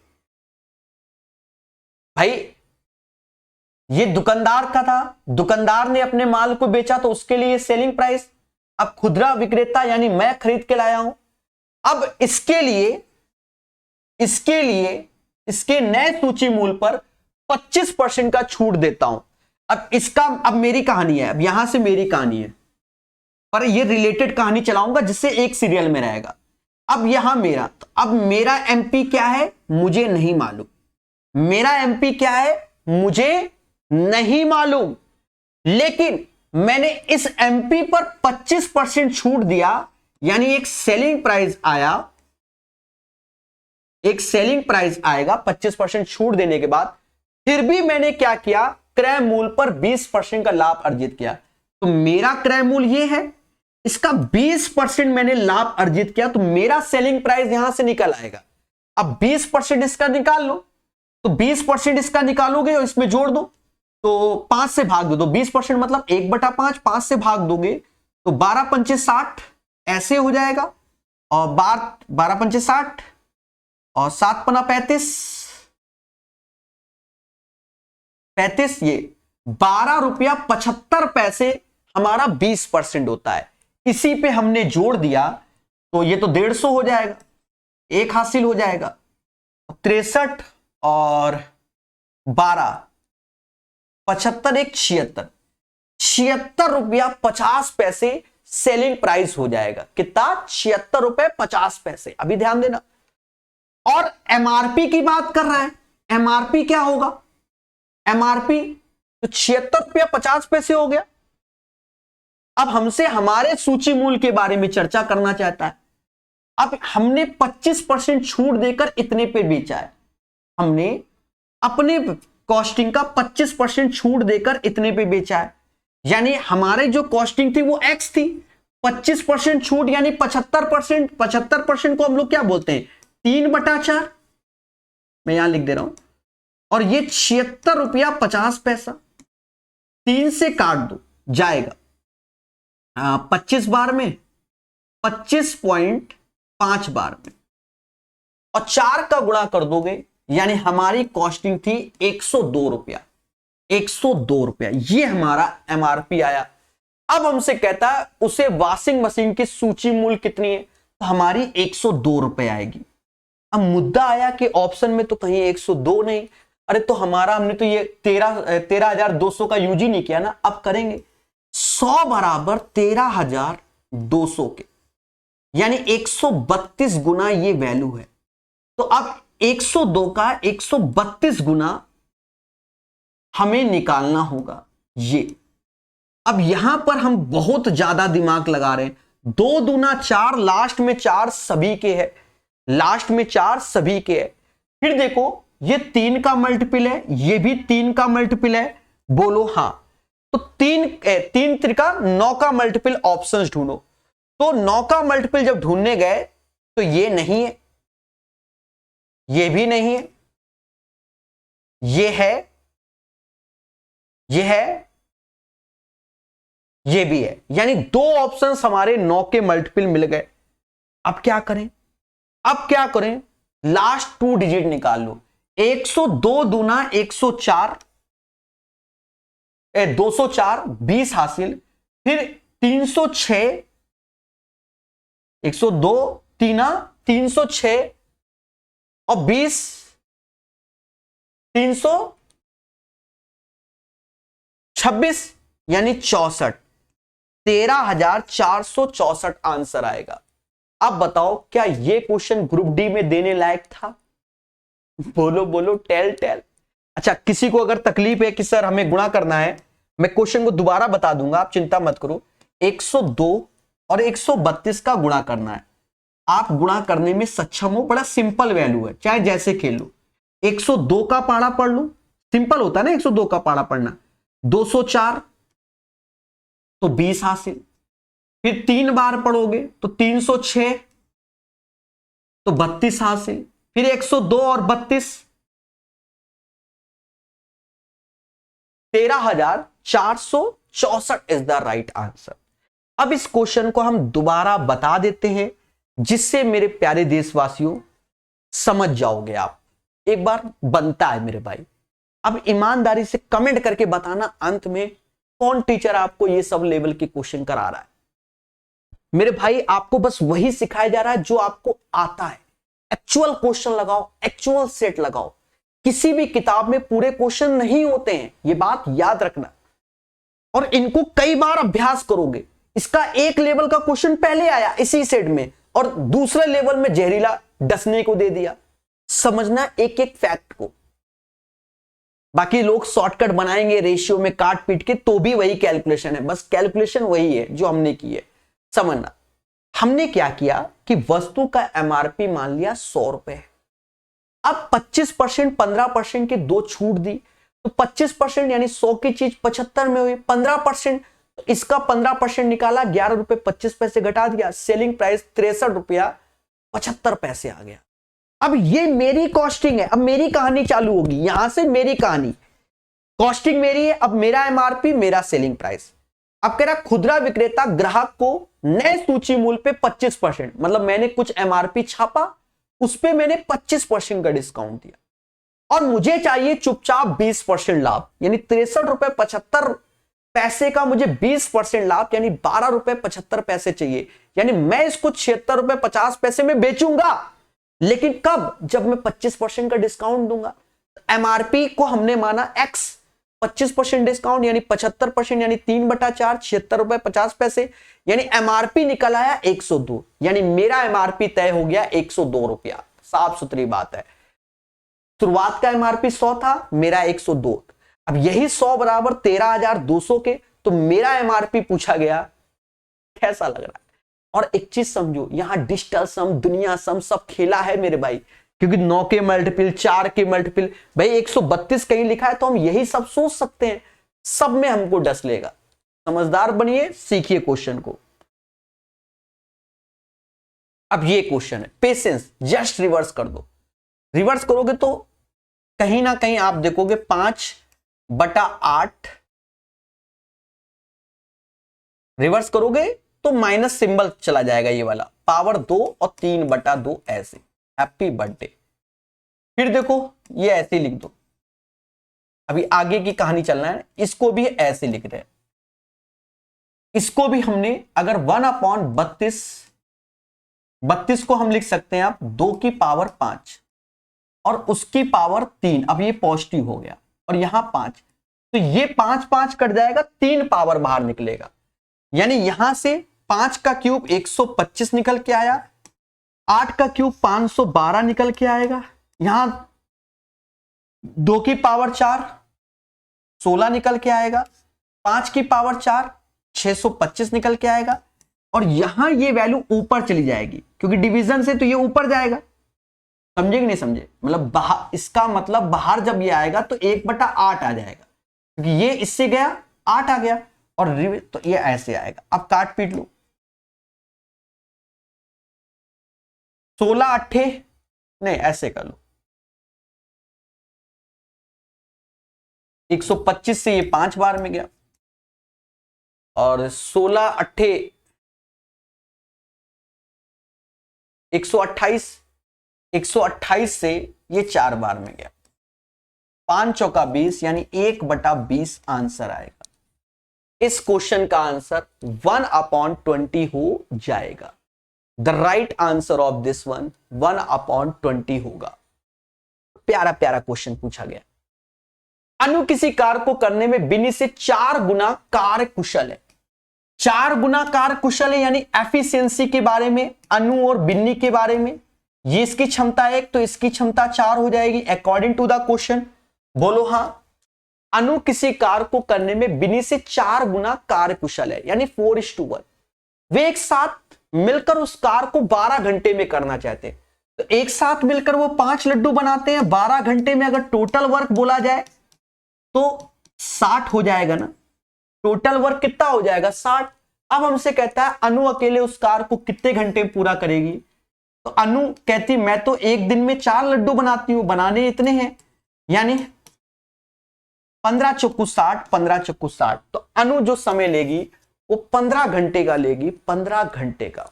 A: भाई ये दुकानदार का था, दुकानदार ने अपने माल को बेचा तो उसके लिए सेलिंग प्राइस। अब खुदरा विक्रेता यानी मैं खरीद के लाया हूं, अब इसके लिए इसके नए सूची मूल्य पर 25% का छूट देता हूं। अब मेरी कहानी है, अब यहां से मेरी कहानी है, पर ये रिलेटेड कहानी चलाऊंगा जिससे एक सीरियल में रहेगा। अब यहां मेरा, तो अब मेरा एमपी क्या है मुझे नहीं मालूम, मेरा एमपी क्या है मुझे नहीं मालूम, लेकिन मैंने इस एमपी पर 25% छूट दिया, यानी एक सेलिंग प्राइस आया, एक सेलिंग प्राइस आएगा 25% छूट देने के बाद। फिर भी मैंने क्या किया, क्रय मूल्य पर 20% का लाभ अर्जित किया। तो मेरा क्रय मूल्य ये है, इसका 20% मैंने लाभ अर्जित किया, तो मेरा सेलिंग प्राइस यहां से निकल आएगा। अब 20% इसका निकाल लो, तो 20% इसका निकालोगे और इसमें जोड़ दो तो 5 से भाग दो, तो 20% मतलब 1/5, 5 से भाग दोगे तो 12 पंचे 60 ऐसे हो जाएगा, और 12 पंचे 60 और 7 पना 35, ये 12 रुपया 75 पैसे हमारा 20% होता है। इसी पे हमने जोड़ दिया तो ये तो 150 हो जाएगा, एक हासिल हो जाएगा। 63 और 12, 75 एक 76 रुपया 50 पैसे सेलिंग प्राइस हो जाएगा। कितना? 76 रुपए 50 पैसे। अभी ध्यान देना, और एमआरपी की बात कर रहा है, एमआरपी क्या होगा, एमआरपी तो 76 रुपया 50 पैसे हो गया। अब हमसे हमारे सूची मूल्य के बारे में चर्चा करना चाहता है। अब हमने 25% छूट देकर इतने पे बेचा है, हमने अपने कॉस्टिंग का 25% छूट देकर इतने पे बेचा है, यानी हमारे जो कॉस्टिंग थी वो एक्स थी, 25% छूट यानी 75%। 75% को हम लोग क्या बोलते हैं, 3/4, मैं यहां लिख दे रहा हूं, और ये 76 रुपया 50 पैसा, 3 से काट दो जाएगा 25 बार में, 25.5 बार में, और 4 का गुणा कर दोगे, यानी हमारी कॉस्टिंग थी 102 रुपया, 102 रुपया, ये हमारा एमआरपी आया। अब हमसे कहता है उसे वॉशिंग मशीन की सूची मूल्य कितनी है, तो हमारी 102 रुपए आएगी। अब मुद्दा आया कि ऑप्शन में तो कहीं 102 नहीं, अरे तो हमने तो ये 13,200 का यूज ही नहीं किया ना। अब करेंगे 100 बराबर 13,200 के, यानी 132 गुना ये वैल्यू है। तो अब 102 का 132 गुना हमें निकालना होगा ये। अब यहां पर हम बहुत ज्यादा दिमाग लगा रहे हैं, 2 दूना 4, लास्ट में 4 सभी के है, लास्ट में 4 सभी के है। फिर देखो ये 3 का मल्टीपल है, ये भी 3 का मल्टीपल है, बोलो हाँ। तो 3 त्रिका 9 का मल्टीपल ऑप्शंस ढूंढो, तो 9 का मल्टीपल जब ढूंढने गए तो ये नहीं है, ये भी नहीं है, ये है, ये है, ये भी है, यानी 2 ऑप्शंस हमारे 9 के मल्टीपल मिल गए। अब क्या करें, अब क्या करें, लास्ट 2 डिजिट निकाल लो, 102 दूना 104, 204, 20 हासिल, फिर 306, 102 तीना 306 और 20 326 यानी 64, 13,464 आंसर आएगा। अब बताओ क्या ये क्वेश्चन ग्रुप डी में देने लायक था? बोलो बोलो, टेल टेल। अच्छा, किसी को अगर तकलीफ है कि सर हमें गुणा करना है, मैं क्वेश्चन को दोबारा बता दूंगा, आप चिंता मत करो। 102 और 132 का गुणा करना है। आप गुणा करने में सक्षम हो, बड़ा सिंपल वैल्यू है, चाहे जैसे खेल लो। 102 का पाड़ा पढ़ लो, सिंपल होता है ना 102 का पाड़ा पढ़ना। 204 तो 20 हासिल, फिर 3 बार पढ़ोगे तो 306 तो 32 हासिल, फिर 102 और 32 13,464 इज द राइट आंसर। अब इस क्वेश्चन को हम दोबारा बता देते हैं, जिससे मेरे प्यारे देशवासियों समझ जाओगे आप। एक बार बनता है मेरे भाई, अब ईमानदारी से कमेंट करके बताना अंत में कौन टीचर आपको ये सब लेवल के क्वेश्चन करा रहा है। मेरे भाई आपको बस वही सिखाया जा रहा है जो आपको आता है। एक्चुअल क्वेश्चन लगाओ, एक्चुअल सेट लगाओ। किसी भी किताब में पूरे क्वेश्चन नहीं होते हैं, ये बात याद रखना, और इनको कई बार अभ्यास करोगे। इसका एक लेवल का क्वेश्चन पहले आया इसी सेट में और दूसरे लेवल में जहरीला डसने को दे दिया। समझना एक एक फैक्ट को। बाकी लोग शॉर्टकट बनाएंगे रेशियो में काट पीट के, तो भी वही कैलकुलेशन है, बस कैलकुलेशन वही है जो हमने की है। समझना हमने क्या किया कि वस्तु का एमआरपी मान लिया 100 रुपए। अब 25% 15% की दो छूट दी, तो 25% यानी 100 की चीज 75 में हुई। 15% तो इसका 15% निकाला, 11 रुपए 25 पैसे घटा दिया, सेलिंग प्राइस 63 रुपया 75 पैसे आ गया। अब ये मेरी कॉस्टिंग है, अब मेरी कहानी चालू होगी, यहां से मेरी कहानी। कॉस्टिंग मेरी है, अब मेरा एमआरपी, मेरा सेलिंग प्राइस। अब कह रहा खुदरा विक्रेता ग्राहक को नए सूची मूल्य पे 25%, मतलब मैंने कुछ एमआरपी छापा, उस पे मैंने 25% का डिस्काउंट दिया और मुझे चाहिए चुपचाप 20% लाभ, यानी 63 रुपए 75 पैसे का मुझे 20% लाभ, यानी 12 रुपए 75 पैसे चाहिए। यानी मैं इसको 76 रुपए 50 पैसे में बेचूंगा, लेकिन कब? जब मैं 25% का डिस्काउंट दूंगा। एमआरपी को हमने माना एक्स, 25% डिस्काउंट यानी 75%, यानी 3/4 76 रुपए 50 पैसे, यानी एमआरपी निकल आया 102, यानी मेरा एमआरपी तय हो गया 102 रुपया। साफ सुथरी बात है। शुरुआत का एमआरपी 100 था, मेरा 102। अब यही 100 बराबर 13,200 के, तो मेरा एमआरपी पूछा गया। कैसा लग रहा है? और एक चीज समझो, यहां डिजिटल सम, दुनिया सम सब खेला है मेरे भाई, क्योंकि 9 के मल्टीपल, 4 के मल्टीपल, भाई 132 कहीं लिखा है तो हम यही सब सोच सकते हैं, सब में हमको डस लेगा। समझदार बनिए, सीखिए क्वेश्चन को। अब ये क्वेश्चन है, पेशेंस, जस्ट रिवर्स कर दो। रिवर्स करोगे तो कहीं ना कहीं आप देखोगे 5/8, रिवर्स करोगे तो माइनस सिंबल चला जाएगा ये वाला, पावर 2 और 3/2 ऐसे। Happy birthday. फिर देखो ये ऐसे लिख दो, अभी आगे की कहानी चलना है, इसको भी ऐसे लिख रहे हैं। इसको भी हमने अगर 1/32, 32 को हम लिख सकते हैं आप 2 की पावर 5 और उसकी पावर 3। अब ये पॉजिटिव हो गया और यहां 5, तो ये 5 5 कट जाएगा, 3 पावर बाहर निकलेगा, यानी यहां से 5 का क्यूब 125 निकल के आया, 8 का क्यूब 512 निकल के आएगा, यहां 2 की पावर 4 16 निकल के आएगा, 5 की पावर 4 625 निकल के आएगा, और यहां ये वैल्यू ऊपर चली जाएगी क्योंकि डिवीजन से तो ये ऊपर जाएगा। समझे कि नहीं समझे? मतलब बाहर, इसका मतलब बाहर जब ये आएगा तो 1/8 आ जाएगा, क्योंकि ये इससे गया 8 आ गया, और तो ये ऐसे आएगा। अब काट पीट लो, 16 8 नहीं, ऐसे कर लो, 125 से ये 5 बार में गया, और 16 8 128, 128 से ये 4 बार में गया, 5 चौका 20 यानी 1/20 आंसर आएगा। इस क्वेश्चन का आंसर 1/20 हो जाएगा। The right answer of this one 1/20 होगा। प्यारा प्यारा क्वेश्चन पूछा गया। अनु किसी कार्य को करने में बिन्नी से 4 गुना कार्य कुशल है। 4 गुना कार्य कुशल है यानी एफिशिएंसी के बारे में अनु और बिन्नी के बारे में। ये इसकी क्षमता 1 तो इसकी क्षमता 4 हो जाएगी अकॉर्डिंग टू द क्वेश्चन। बोलो हां। अनु किसी कार्य को करने में बिन्नी से 4 गुना कार्य कुशल है यानी 4:1। वे एक साथ मिलकर उस कार्य को 12 घंटे में करना चाहते हैं। तो एक साथ मिलकर वो 5 लड्डू बनाते हैं 12 घंटे में। अगर टोटल वर्क बोला जाए तो 60 हो जाएगा ना। टोटल वर्क कितना हो जाएगा 60। अब हमसे कहता है अनु अकेले उस कार्य को कितने घंटे में पूरा करेगी। तो अनु कहती मैं तो एक दिन में 4 लड्डू बनाती हूं, बनाने इतने हैं यानी 15 चौकू 60, 15 चौकू 60। तो अनु जो समय लेगी वो 15 घंटे का लेगी, 15 घंटे का।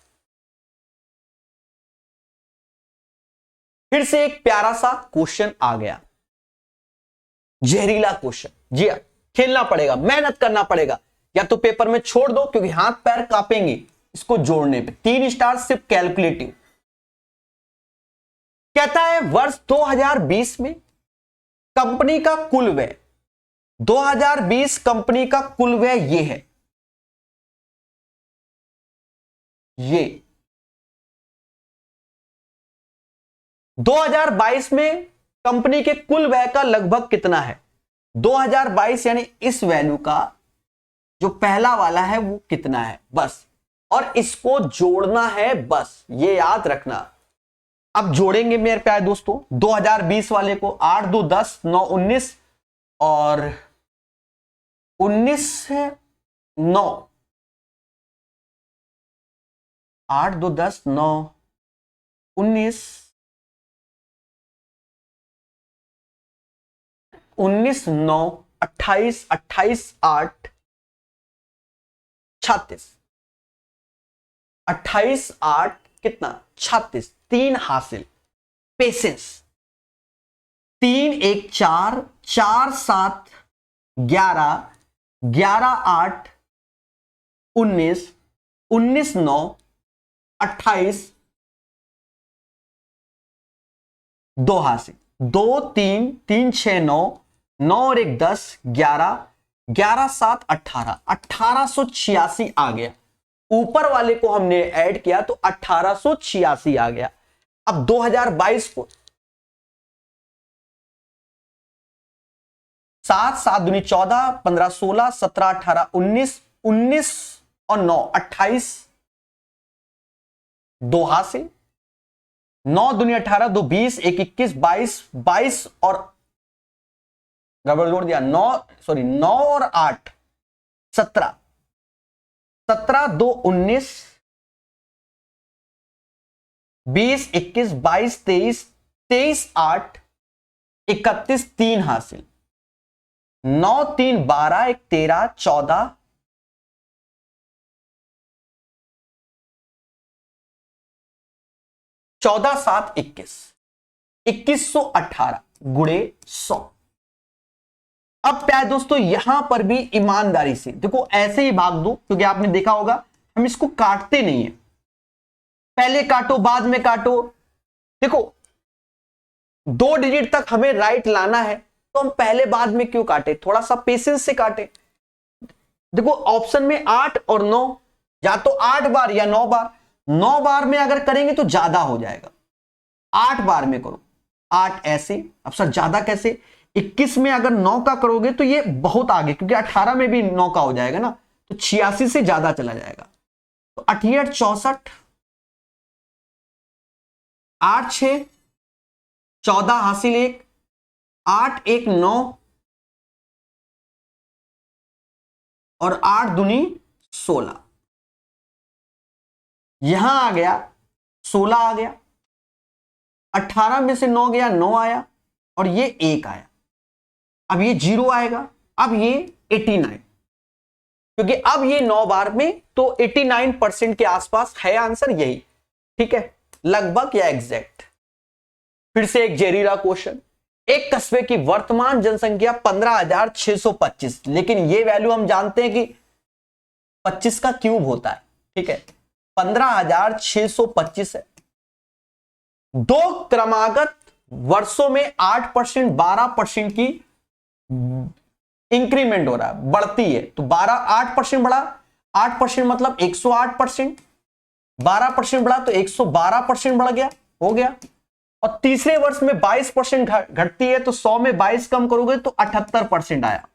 A: फिर से एक प्यारा सा क्वेश्चन आ गया, जहरीला क्वेश्चन। जी हाँ, खेलना पड़ेगा, मेहनत करना पड़ेगा, या तो पेपर में छोड़ दो क्योंकि हाथ पैर कांपेंगे इसको जोड़ने पे। 3 स्टार सिर्फ कैलकुलेटिव। कहता है वर्ष 2020 में कंपनी का कुल व्यय, 2020 कंपनी का कुल व्यय ये है, ये 2022 में कंपनी के कुल व्यय का लगभग कितना है। 2022 यानी इस वैल्यू का जो पहला वाला है वो कितना है बस, और इसको जोड़ना है बस, ये याद रखना। अब जोड़ेंगे मेरे प्यारे दोस्तों 2020 वाले को। 8 2 10 9 19 और 19 9, 8 2 10 9 19 19 9 28 28 8 36, 28 8 कितना 36, 3 हासिल। पेशेंस। 3 1 4 4 7 11 11 8 19 19 9 28 2 हासिल। 2 3 3 6 9 9 और 1 10 11 11 7 18 1886 आ गया। ऊपर वाले को हमने ऐड किया तो 1886 आ गया। अब 2022 को 7 7 दूनी 14 15 16 17 18 19 19 और 9 28 2 हासिल। 9 दूनी 18 2 20 1 21 22 22 और गड़बड़ जोड़ दिया 9 और 8 17 17 2 19 20 21 22 23 23 8 31 3 हासिल। 9 3 12 1 13 14 14 7 21 2118 गुणे 100। अब प्यारे दोस्तों यहां पर भी ईमानदारी से देखो, ऐसे ही भाग दो क्योंकि आपने देखा होगा हम इसको काटते नहीं है, पहले काटो बाद में काटो। देखो 2 डिजिट तक हमें राइट लाना है तो हम पहले बाद में क्यों काटे, थोड़ा सा पेशेंस से काटे। देखो ऑप्शन में 8 और 9, या तो 8 बार या 9 बार। 9 बार में अगर करेंगे तो ज्यादा हो जाएगा, 8 बार में करो। 8 ऐसे, अब सर ज्यादा कैसे, 21 में अगर 9 का करोगे तो ये बहुत आगे, क्योंकि 18 में भी 9 का हो जाएगा ना, तो 86 से ज्यादा चला जाएगा। तो 88 64 8 6 14 हासिल 1 8 1 9 और 8 दूनी 16। यहां आ गया 16 आ गया, 18 में से 9 गया 9 आया और ये 1 आया। अब ये 0 आएगा, अब ये 89, क्योंकि अब ये 9 बार में तो 89% के आसपास है आंसर यही। ठीक है, लगभग या एग्जैक्ट। फिर से एक जहरीला क्वेश्चन, एक कस्बे की वर्तमान जनसंख्या 15,625, लेकिन ये वैल्यू हम जानते हैं कि 25 का क्यूब होता है, ठीक है, 15,625 है। दो क्रमागत वर्षों में 8% 12% की इंक्रीमेंट हो रहा है, बढ़ती है। तो 8% बढ़ा, 8% मतलब 108%, 12% बढ़ा तो 112% बढ़ गया, हो गया। और तीसरे वर्ष में 22% घटती है, तो 100 में 22 कम करोगे तो 78% आया।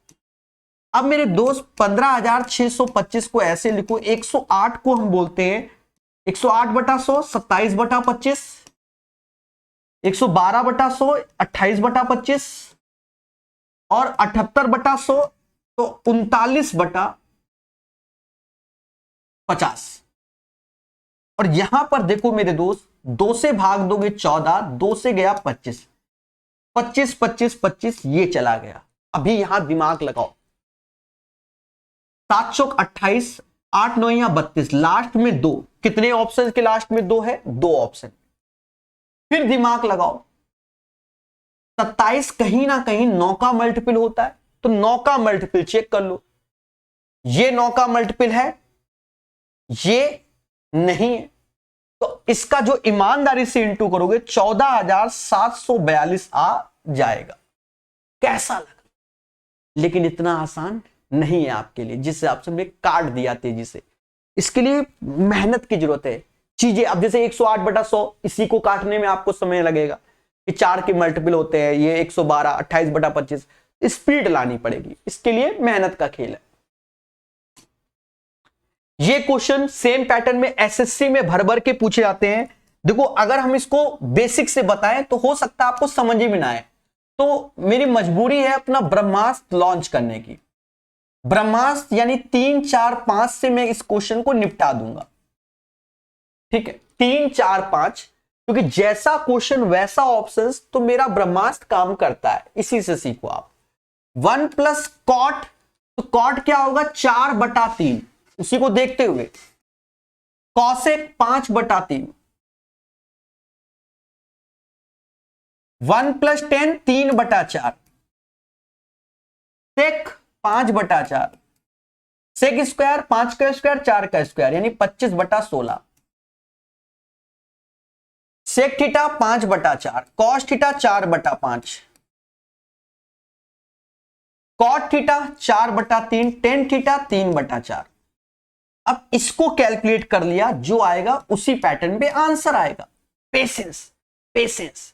A: अब मेरे दोस्त 15,625 को ऐसे लिखो, 108 को हम बोलते हैं 108/100 27/25, 112/100 28/25 और 78/100 तो 39/50। और यहां पर देखो मेरे दोस्त, 2 से भाग दोगे 14, 2 से गया 25, 25 25 25 ये चला गया। अभी यहां दिमाग लगाओ, 7 चौक 28, 8 9 32, लास्ट में 2, कितने ऑप्शन के लास्ट में 2 है? 2 ऑप्शन। फिर दिमाग लगाओ, 27 कहीं ना कहीं 9 का मल्टीपल होता है, तो 9 का मल्टीपल चेक कर लो। ये 9 का मल्टीपल है, ये नहीं है, तो इसका जो ईमानदारी से इंटू करोगे 14,742 आ जाएगा। कैसा लगा? लेकिन इतना आसान नहीं है आपके लिए, जिस हिसाब से हमने काट दिया तेजी से। इसके लिए मेहनत की जरूरत है। चीजें अब जैसे 108/100, इसी को काटने में आपको समय लगेगा कि 4 के मल्टीपल होते हैं, ये 112, 28/25, स्पीड लानी पड़ेगी, इसके लिए मेहनत का खेल है। ये क्वेश्चन सेम पैटर्न में एसएससी में भर भर के पूछे जाते हैं। देखो अगर हम इसको बेसिक से बताएं तो हो सकता है आपको समझ ही में ना आए, तो मेरी मजबूरी है अपना ब्रह्मास्त्र लॉन्च करने की। ब्रह्मास्त्र यानी 3 4 5 से मैं इस क्वेश्चन को निपटा दूंगा, ठीक है, 3 4 5, क्योंकि जैसा क्वेश्चन वैसा ऑप्शंस, तो मेरा ब्रह्मास्त्र काम करता है। इसी से सीखो आप। 1 प्लस कॉट, तो कॉट क्या होगा? 4/3, उसी को देखते हुए cosec 5/3, 1 plus tan 3/4, sec 5/4, sec square 5 का स्क्वायर 4 का स्क्वायर यानी 25/16, sec theta 5/4, cos theta 4/5, cot theta 4/3, tan theta 3/4। अब इसको कैलकुलेट कर लिया, जो आएगा उसी पैटर्न पे आंसर आएगा। Patience patience.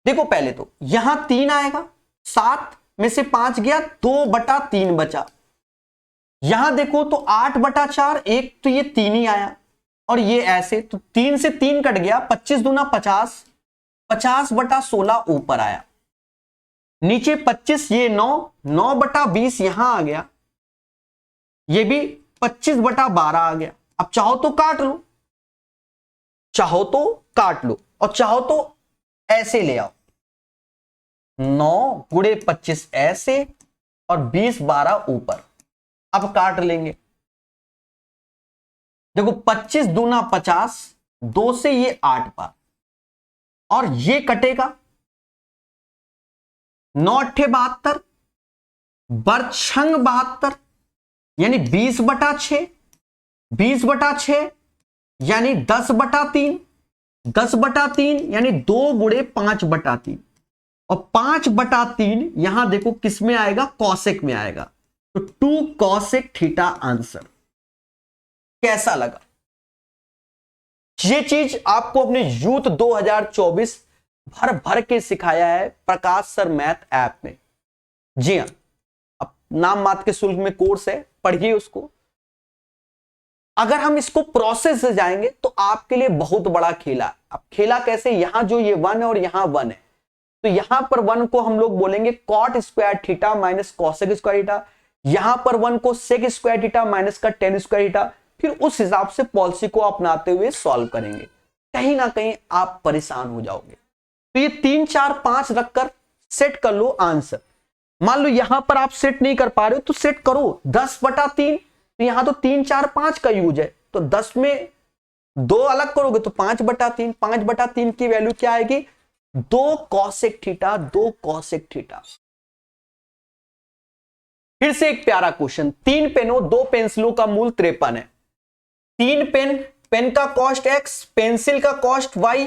A: देखो पहले तो यहां 3 आएगा, 7 में से 5 गया, 2/3 बचा। यहां देखो तो 8/4, एक तो ये 3 ही आया, और ये ऐसे, तो 3 से 3 कट गया, 25 दूना 50, 50/16 ऊपर आया। नीचे 25, ये 9, 9/20 यहां आ गया, ये भी 25/12 आ गया। अब चाहो तो काट लो, चाहो तो काट लो, और चाहो तो ऐसे ले आओ, 9 गुणे 25 ऐसे और 20 12 ऊपर। अब काट लेंगे, देखो 25 दूना 50, 2 से ये 8 पार, और ये कटेगा 9 8 72, बरछंग 72 यानी 20/6, 20/6 यानी 10/3, 10/3 यानी 2 गुणे 5/3, और 5/3 यहां देखो किस में आएगा? कॉसेक में आएगा, तो 2 कॉसेक थीटा आंसर। कैसा लगा? ये चीज आपको अपने यूथ 2024 भर भर के सिखाया है प्रकाश सर मैथ ऐप में। जी हां, अब नाम मात्र के शुल्क में कोर्स है, पढ़िए उसको। अगर हम इसको प्रोसेस से जाएंगे तो आपके लिए बहुत बड़ा खेला। अब खेला कैसे? यहां जो ये 1 है और यहां 1 है, तो यहां पर 1 को हम लोग बोलेंगे cot square theta minus cosec square theta, यहां पर 1 को सेक स्क्वायर थीटा माइनस का टेन स्क्वायर थीटा। फिर उस हिसाब से पॉलिसी को अपनाते हुए सॉल्व करेंगे। कहीं ना कहीं आप परेशान हो जाओगे, तो ये 3 4 5 रखकर सेट कर लो आंसर। मान लो यहां पर आप सेट नहीं कर पा रहे हो तो सेट करो 10/3, तो यहां तो 3 4 5 का यूज है, तो 10 में 2 अलग करोगे तो 5/3, 5/3 की वैल्यू क्या आएगी? 2 कॉसेक थीटा, 2 कॉसेक थीटा। फिर से एक प्यारा क्वेश्चन, 3 पेनों 2 पेंसिलों का मूल 53 है। 3 पेन, पेन का कॉस्ट x, पेंसिल का कॉस्ट y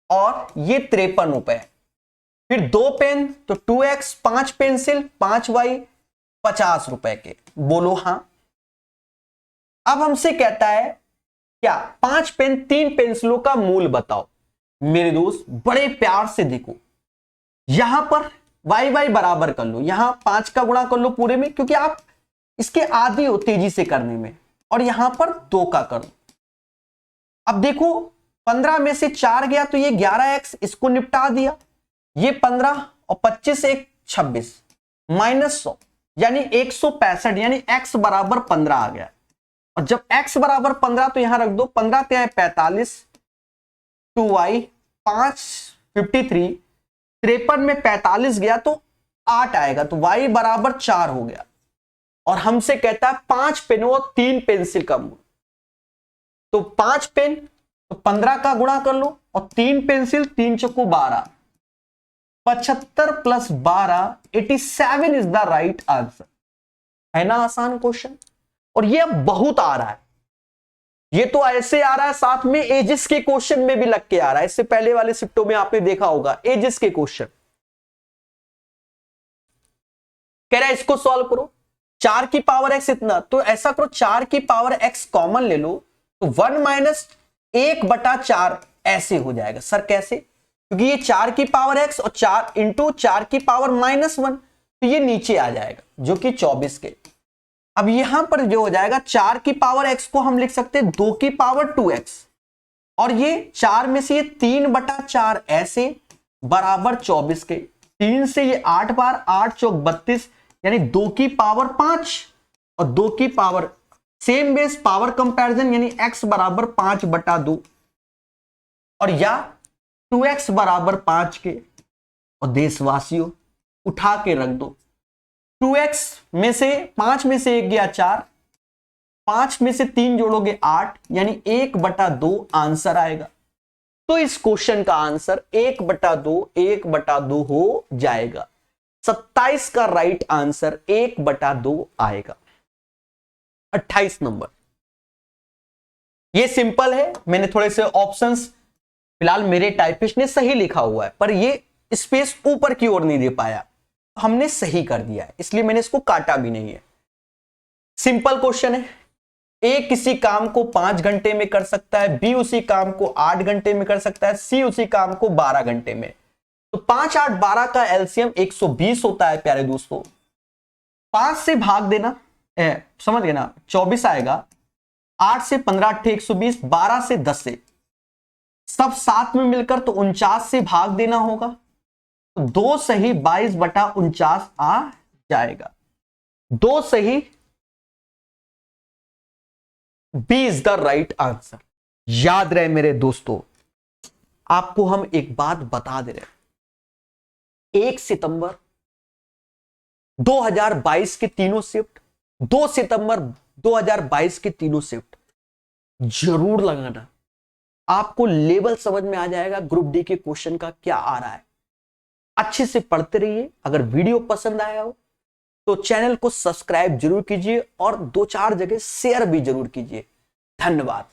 A: और ये 53 रुपए है। फिर 2 पेन तो 2x, 5 पेंसिल 5y, 50 रुपए के। बोलो हां। अब हमसे कहता है क्या 5 पेन 3 पेंसिलों का मूल बताओ। मेरे दोस्त बड़े प्यार से देखो, यहां पर वाई वाई बराबर कर लो, यहां 5 का गुणा कर लो पूरे में, क्योंकि आप इसके आदी हो तेजी से करने में, और यहां पर 2 का कर लो। अब देखो 15 में से 4 गया तो ये 11x, इसको निपटा दिया। ये 15 और 25 एक 26 माइनस 100 यानी 165, यानी x बराबर 15 आ गया। और जब x बराबर 15 तो यहां रख दो, 15 ते 45, 2y 5 53, 53 में 45 गया तो 8 आएगा, तो y बराबर 4 हो गया। और हमसे कहता है 5 पेनों और 3 पेंसिल का मूल। तो 5 पेन तो 15 का गुणा कर लो, और 3 pencil 3 choco 12, 75 plus 12 87 is the right answer. है ना आसान क्वेश्चन। और ये अब बहुत आ रहा है, ये तो ऐसे आ रहा है, साथ में एजिस के क्वेश्चन में भी लग के आ रहा है। इससे पहले वाले शिफ्टों में आपने देखा होगा एजिस के क्वेश्चन। कह रहा है इसको सॉल्व करो, 4 की पावर x इतना, तो ऐसा करो 4 की पावर x कॉमन ले लो, तो 1 माइनस 1/4 ऐसे हो जाएगा। सर कैसे? क्योंकि ये 4 की पावर x और 4 इंटू 4 की पावर -1, तो ये नीचे आ जाएगा जो कि 24 के। अब यहां पर जो हो जाएगा 4 की पावर x को हम लिख सकते हैं 2 की पावर 2x, और ये 4 में से ये 3/4 ऐसे बराबर 24 के। 3 से ये 8 बार, 8 चौक 32, यानी 2 की पावर 5 और 2 की power same base power comparison, यानी x बराबर 5/2, और या 2x बराबर 5 के। और देशवासियों उठा के रख दो, 2x में से 5 में से 1 गया 4, 5 में से 3 जोड़ोगे 8, यानी 1/2 आंसर आएगा। तो इस क्वेश्चन का आंसर 1/2 हो जाएगा। 27 का राइट आंसर 1/2 आएगा। 28 नंबर, ये सिंपल है। मैंने थोड़े से ऑप्शंस फिलहाल मेरे टाइपिस्ट ने सही लिखा हुआ है, पर ये स्पेस ऊपर की ओर नहीं दे पाया, हमने सही कर दिया है, इसलिए मैंने इसको काटा भी नहीं है। सिंपल क्वेश्चन है। ए किसी काम को 5 घंटे में कर सकता है, बी उसी काम को 8 घंटे में कर सकता है, सी उसी काम को 12 घंटे में। तो 5, 8, 12 का एलसीएम 120 होता है प्यारे दोस्तों। 5 से भाग देना, समझ गए ना, 24 आएगा। 8 से 15 8 120, 12 से 10 से, सब साथ में मिलकर तो 49 से भाग देना होगा, तो 2 सही 22/49 आ जाएगा। 2 सही, B is the right answer. याद रहे मेरे दोस्तों, आपको हम एक बात बता दे रहे, 1 सितंबर 2022 के तीनों शिफ्ट, 2 सितंबर 2022 के तीनों शिफ्ट जरूर लगाना। आपको लेवल समझ में आ जाएगा ग्रुप डी के क्वेश्चन का क्या आ रहा है। अच्छे से पढ़ते रहिए। अगर वीडियो पसंद आया हो तो चैनल को सब्सक्राइब जरूर कीजिए और 2-4 जगह शेयर भी जरूर कीजिए। धन्यवाद।